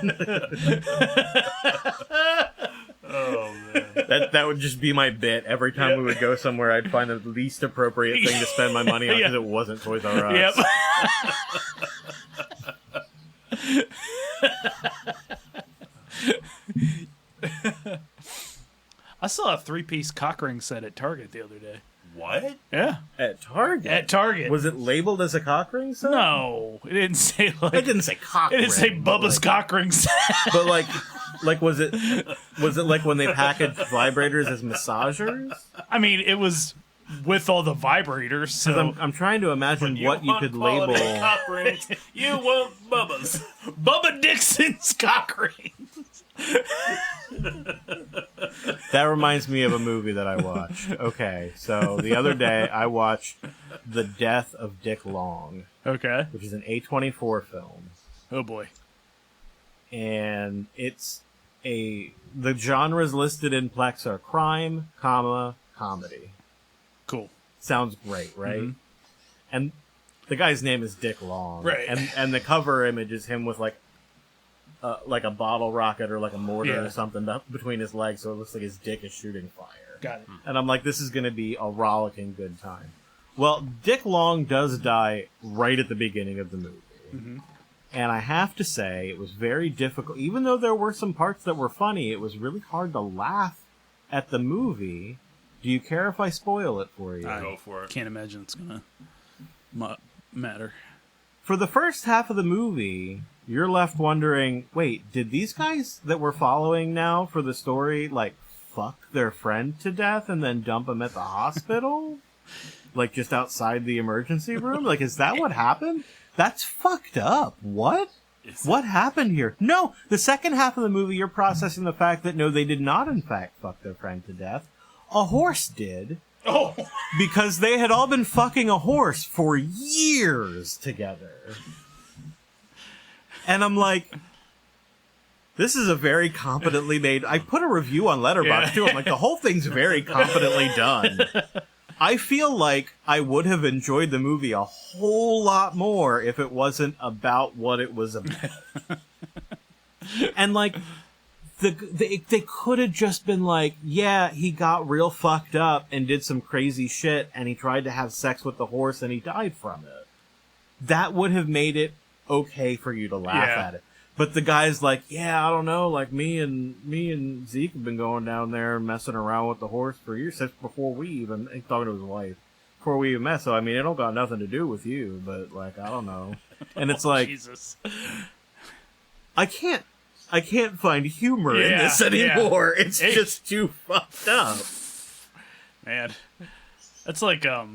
Oh, man. That would just be my bit. Every time we would go somewhere, I'd find the least appropriate thing to spend my money on because it wasn't Toys R Us. Yep. I saw a 3-piece cock ring set at Target the other day. What? Yeah. At Target? At Target. Was it labeled as a cock ring set? No. It didn't say like... It didn't say cock It ring. didn't say Bubba's cock ring set. But like was it like when they packaged vibrators as massagers? I mean, it was with all the vibrators, so... I'm trying to imagine what you could label. Cock rings, you want Bubba's. Bubba Dixon's cock ring. That reminds me of a movie that I watched. Okay, so the other day I watched The Death of Dick Long. Okay. Which is an A24 film. Oh boy. And the genres listed in Plex are crime, comedy. Cool. Sounds great, right? Mm-hmm. And the guy's name is Dick Long. Right. And the cover image is him with like a bottle rocket or like a mortar or something between his legs, so it looks like his dick is shooting fire. Got it. And I'm like, this is going to be a rollicking good time. Well, Dick Long does die right at the beginning of the movie. Mm-hmm. And I have to say, it was very difficult. Even though there were some parts that were funny, it was really hard to laugh at the movie. Do you care if I spoil it for you? Go for it. Can't imagine it's gonna matter. For the first half of the movie, you're left wondering, wait, did these guys that we're following now for the story, like, fuck their friend to death and then dump him at the hospital? Like, just outside the emergency room? Like, is that what happened? That's fucked up. What? What happened here? No, the second half of the movie, you're processing the fact that, no, they did not, in fact, fuck their friend to death. A horse did, Oh, because they had all been fucking a horse for years together. And I'm like, this is a very competently made... I put a review on Letterboxd, too. I'm like, the whole thing's very competently done. I feel like I would have enjoyed the movie a whole lot more if it wasn't about what it was about. And, like, they could have just been like, yeah, he got real fucked up and did some crazy shit, and he tried to have sex with the horse, and he died from it. That would have made it okay for you to laugh at it. But the guy's like, yeah, I don't know, like me and Zeke have been going down there and messing around with the horse for years, since before we even, he's talking to his wife, before we even met, so I mean, it don't got nothing to do with you, but like, I don't know. And it's like, Jesus. I can't find humor in this anymore. It's just too fucked up. Man. That's like, a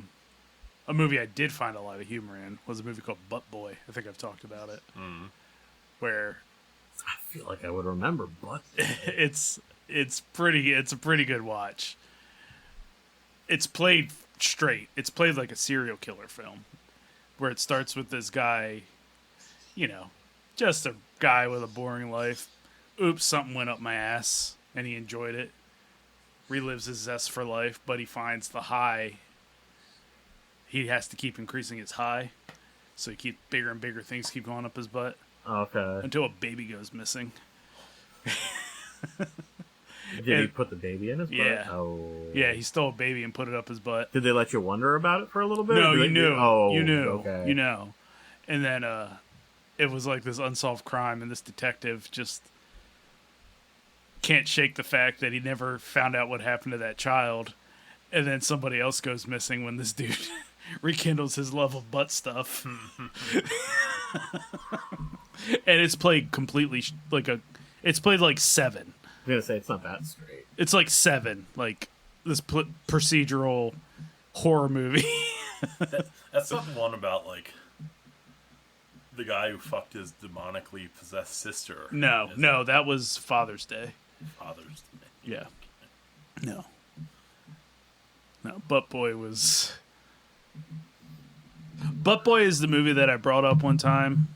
movie I did find a lot of humor in was a movie called Butt Boy. I think I've talked about it. Where I feel like I would remember Butt Boy. it's a pretty good watch. It's played straight. It's played like a serial killer film. Where it starts with this guy, just a guy with a boring life. Oops, something went up my ass, and he enjoyed it. Relives his zest for life, but he finds the high. He has to keep increasing his high, so he keeps bigger and bigger things keep going up his butt. Okay. Until a baby goes missing. Did he put the baby in his butt? Yeah. Oh. Yeah, he stole a baby and put it up his butt. Did they let you wonder about it for a little bit? No, you knew. Oh, you knew. Okay. You know. And then it was like this unsolved crime, and this detective just can't shake the fact that he never found out what happened to that child. And then somebody else goes missing when this dude rekindles his love of butt stuff. And it's played completely it's played like Seven. I was going to say, it's not that straight. It's like Seven, like this procedural horror movie. That's not the one about, like, the guy who fucked his demonically possessed sister. No, that was Father's Day. Father's Day. Yeah. No, Butt Boy is the movie that I brought up one time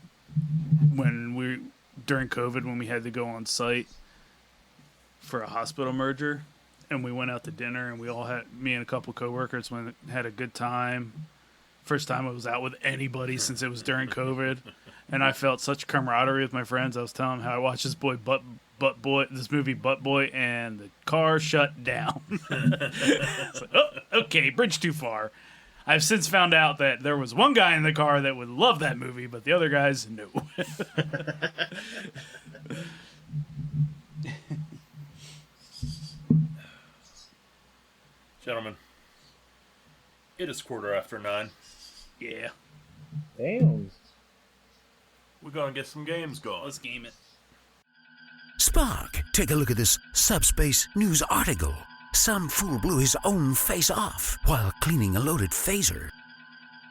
during COVID when we had to go on site for a hospital merger, and we went out to dinner, and me and a couple coworkers had a good time. First time I was out with anybody since it was during COVID, and I felt such camaraderie with my friends. I was telling them how I watched this movie Butt Boy, and the car shut down. It's like, oh, okay, bridge too far. I've since found out that there was one guy in the car that would love that movie, but the other guys, no. Gentlemen, it is 9:15. Yeah. Damn. We're going to get some games going. Let's game it. Spock, take a look at this subspace news article. Some fool blew his own face off while cleaning a loaded phaser.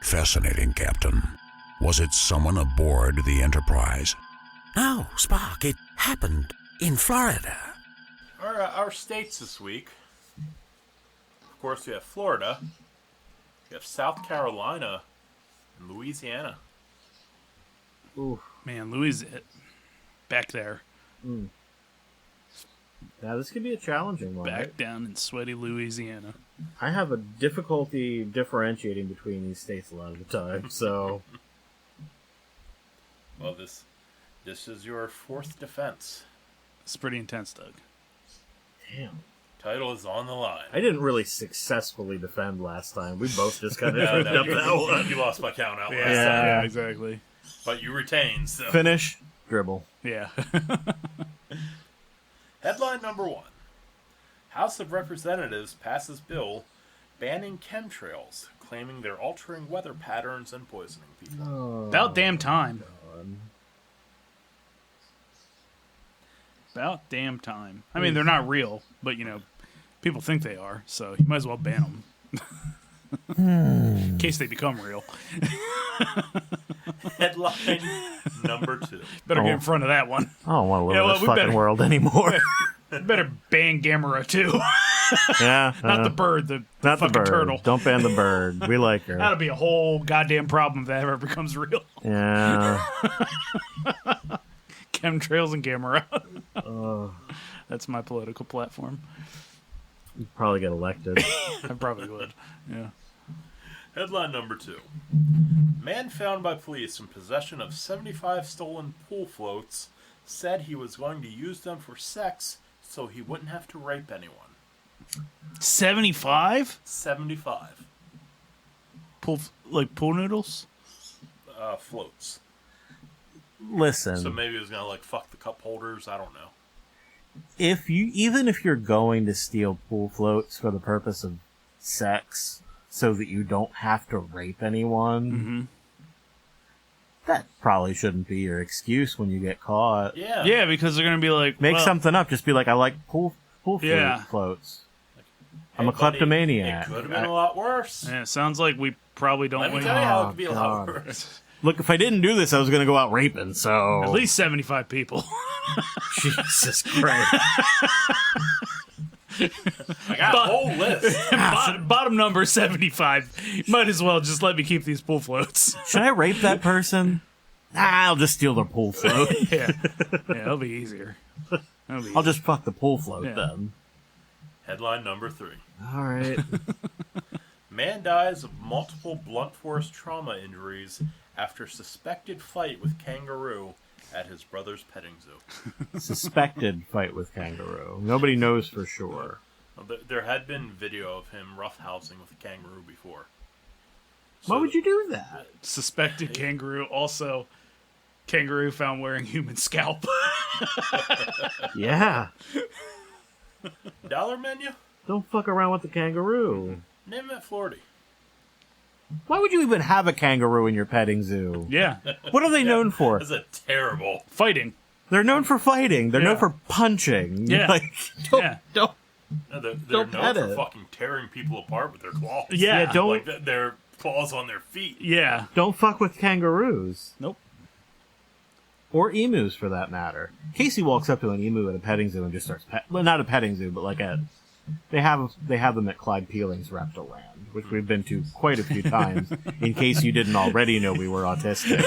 Fascinating, Captain. Was it someone aboard the Enterprise? No, Spock, it happened in Florida. Our states this week. Of course, we have Florida. We have South Carolina and Louisiana. Ooh. Man, Louis back there. Mm. Now, this could be a challenging one. Back right? down in sweaty Louisiana. I have a difficulty differentiating between these states a lot of the time, so... Well, this is your fourth defense. It's pretty intense, Doug. Damn. Title is on the line. I didn't really successfully defend last time. We both just kind of tripped up that one. You lost my count out last time. Yeah, exactly. But you retained, so... Finish, dribble. Yeah. Headline number 1. House of Representatives passes bill banning chemtrails, claiming they're altering weather patterns and poisoning people. Oh, About damn time. God. About damn time. I mean, they're not real, but, people think they are, so you might as well ban them. In case they become real. Headline number 2. Better get in front of that one. I don't want to live in Yeah, this fucking world anymore. Better ban Gamera too. Yeah. Not the bird, the Not the fucking bird. turtle. Don't ban the bird. We like her. That'll be a whole goddamn problem if that ever becomes real. Yeah. Chemtrails and Gamera. That's my political platform. You'd probably get elected. I probably would. Yeah. Headline number 2. Man found by police in possession of 75 stolen pool floats said he was going to use them for sex so he wouldn't have to rape anyone. 75? 75. Pool noodles? Floats. Listen. So maybe he was going to, like, fuck the cup holders. I don't know. Even if you're going to steal pool floats for the purpose of sex so that you don't have to rape anyone, that probably shouldn't be your excuse when you get caught. Yeah. Yeah, because they're going to be like... Make well, something up. Just be like, I like pool floats. I'm a kleptomaniac. It could have been a lot worse. Yeah, it sounds like we probably don't Let me win. tell you how it could be a God. lot worse. Look, if I didn't do this, I was going to go out raping, so... At least 75 people. Jesus Christ. I got a whole list. Bottom number 75. Might as well just let me keep these pool floats. Should I rape that person? I'll just steal their pool float. Yeah, that'll be easier. I'll just fuck the pool float then. Headline number 3. All right. Man dies of multiple blunt force trauma injuries after suspected fight with kangaroo at his brother's petting zoo. Suspected fight with kangaroo. Nobody knows for sure. There had been video of him roughhousing with a kangaroo before. Why would you do that? Suspected kangaroo. Also, kangaroo found wearing human scalp. Yeah. Dollar menu? Don't fuck around with the kangaroo. Name that Florida. Why would you even have a kangaroo in your petting zoo? Yeah. What are they known for? That's a terrible. Fighting. They're known for fighting. They're known for punching. Yeah. Like, don't. They're Don't known pet for it. fucking tearing people apart with their claws. Yeah. don't Like their claws on their feet. Yeah. don't fuck with kangaroos. Nope. Or emus, for that matter. Casey walks up to an emu at a petting zoo and just starts well, not a petting zoo, but like they have them at Clyde Peeling's Reptiland, which we've been to quite a few times. In case you didn't already know we were autistic.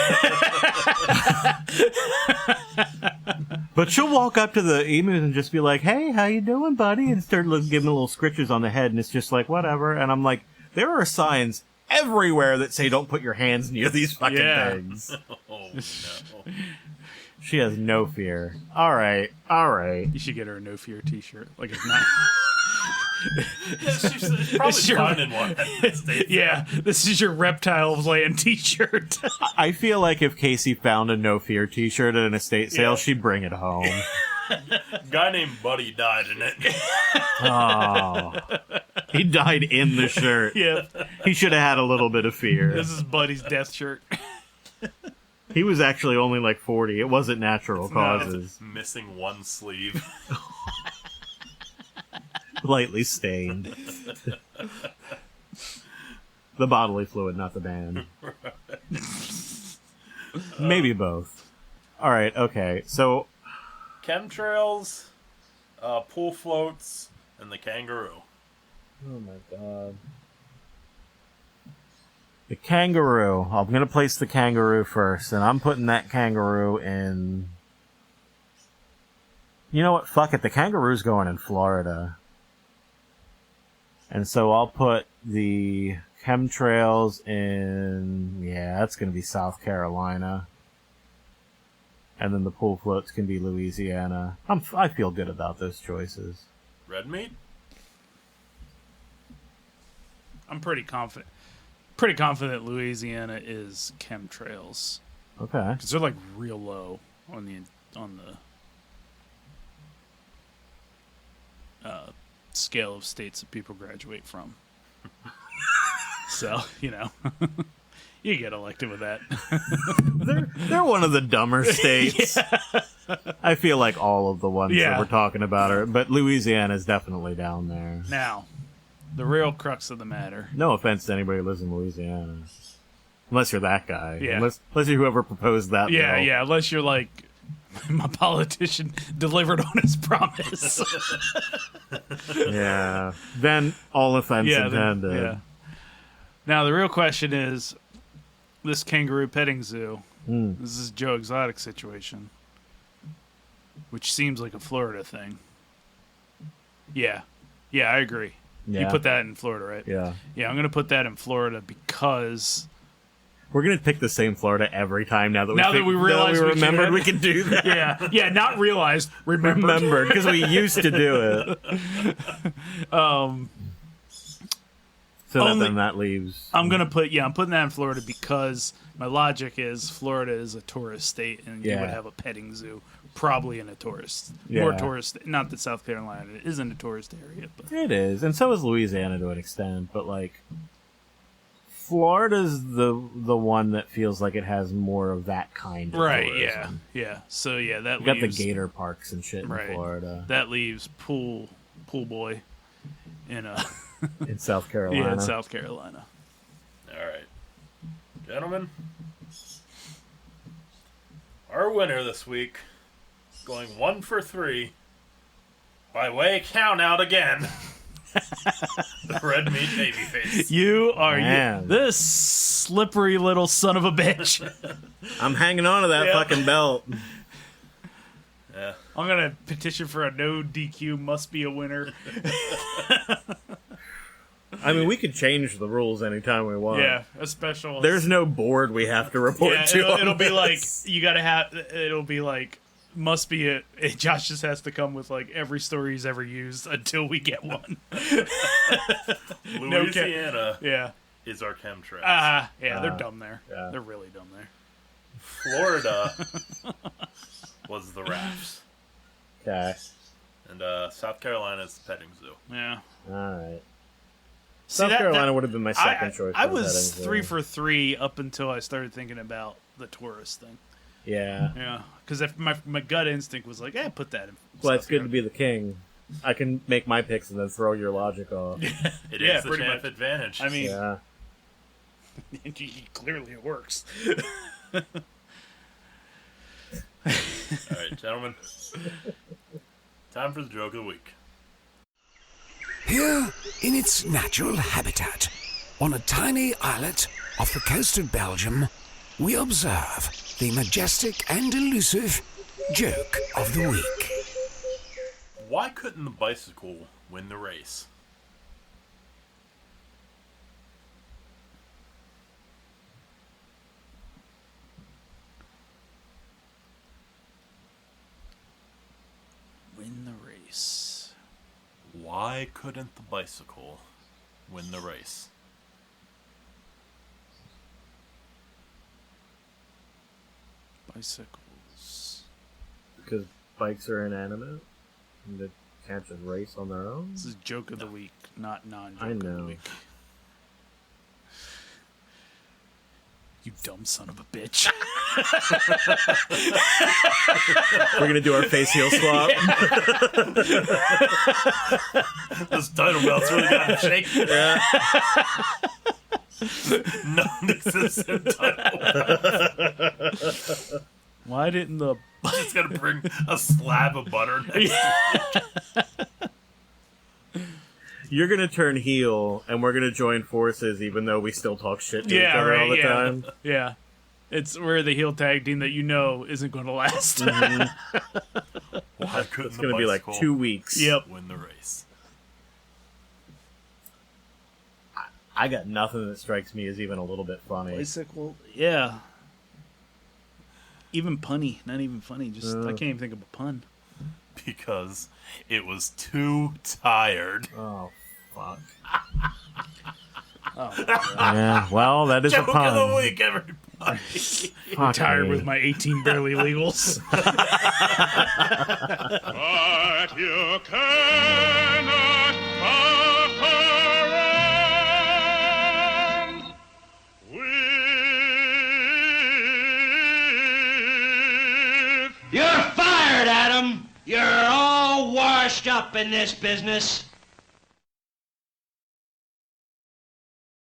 But she'll walk up to the emus and just be like, "Hey, how you doing, buddy?" And start giving little scritches on the head, and it's just like whatever. And I'm like, there are signs everywhere that say don't put your hands near these fucking things. Oh, no. She has no fear. All right. You should get her a no fear T-shirt. Like it's not. Yeah, she's probably finding one. Yeah, this is your Reptile Land T-shirt. I feel like if Casey found a no fear T-shirt at an estate sale, she'd bring it home. Guy named Buddy died in it. Oh, he died in the shirt. Yeah, He should have had a little bit of fear. this is Buddy's death shirt. He was actually only like 40. It wasn't natural causes. Missing one sleeve. Lightly stained. The bodily fluid, not the band. Maybe both. All right. Okay. So Chemtrails, pool floats, and the kangaroo. oh my god. The kangaroo. I'm going to place the kangaroo first, and I'm putting that kangaroo in... You know what? Fuck it. The kangaroo's going in Florida. And so I'll put the chemtrails in... Yeah, that's going to be South Carolina. And then the pool floats can be Louisiana. I feel good about those choices. Red meat? I'm pretty confident. Pretty confident Louisiana is chemtrails Okay. because they're like real low on the scale of states that people graduate from. So you get elected with that. They're one of the dumber states. I feel like all of the ones that we're talking about are, but Louisiana's definitely down there. Now, the real crux of the matter. No offense to anybody who lives in Louisiana. Unless you're that guy. Yeah. Unless you're whoever proposed that Yeah, bill. yeah. Unless you're like My politician delivered on his promise. Yeah. Then all offense intended. Yeah. Now the real question is, this kangaroo petting zoo. This is Joe Exotic situation, which seems like a Florida thing. Yeah, I agree. Yeah. You put that in Florida, right? Yeah. Yeah, I'm gonna put that in Florida because we're gonna pick the same Florida every time now that we realize we remembered we could do that. Yeah, not realized, remembered because we used to do it. So then that leaves. I'm putting that in Florida because my logic is Florida is a tourist state, and you would have a petting zoo, probably in a more tourist. Not that South Carolina isn't a tourist area, but it is, and so is Louisiana to an extent. But like, Florida's the one that feels like it has more of that kind of tourism. Yeah. So that you got the gator parks and shit in Florida. That leaves pool boy in in South Carolina. Yeah, in South Carolina. All right, gentlemen, our winner this week, going 1 for 3, by way of count out again. The red meat babyface. You are this slippery little son of a bitch. I'm hanging on to that fucking belt. Yeah. I'm gonna petition for a no DQ. Must be a winner. I mean, we could change the rules anytime we want. Yeah, a special. There's no board we have to report to. It'll be like you gotta have. It'll be like must be a. Josh just has to come with like every story he's ever used until we get one. Louisiana, is our chemtrails. They're dumb there. Yeah. They're really dumb there. Florida was the rafts. Okay. And South Carolina's the petting zoo. Yeah. All right. South Carolina would have been my second choice. I was 3 for 3 up until I started thinking about the tourist thing. Yeah. Yeah. Because if my gut instinct was like, put that in. Well, it's good to be the king. I can make my picks and then throw your logic off. It is the champ advantage. I mean, clearly it works. All right, gentlemen. Time for the joke of the week. Here, in its natural habitat, on a tiny islet off the coast of Belgium, we observe the majestic and elusive joke of the week. Why couldn't the bicycle win the race? Win the race. Why couldn't the bicycle win the race? Bicycles. Because bikes are inanimate and they can't just race on their own? This is joke of the week, not non-joke I of the know. week. You dumb son of a bitch. We're going to do our face heel swap. This title belt's really got to shake. Yeah. Non-existent title belt. Why didn't the... It's going to bring a slab of butter next to it. You're going to turn heel, and we're going to join forces, even though we still talk shit to each other all the time. Yeah. We're the heel tag team that you know isn't going to last. Mm-hmm. Why couldn't It's going to be like 2 weeks. Yep. win the race? I got nothing that strikes me as even a little bit funny. Bicycle, yeah. Even punny, not even funny. Just I can't even think of a pun. Because it was too tired. Oh, fuck. Yeah, well, that is Joke a pun. of the week, everybody. I'm tired with my 18 barely legals. But you cannot fuck around with... You're fired, Adam. You're all washed up in this business.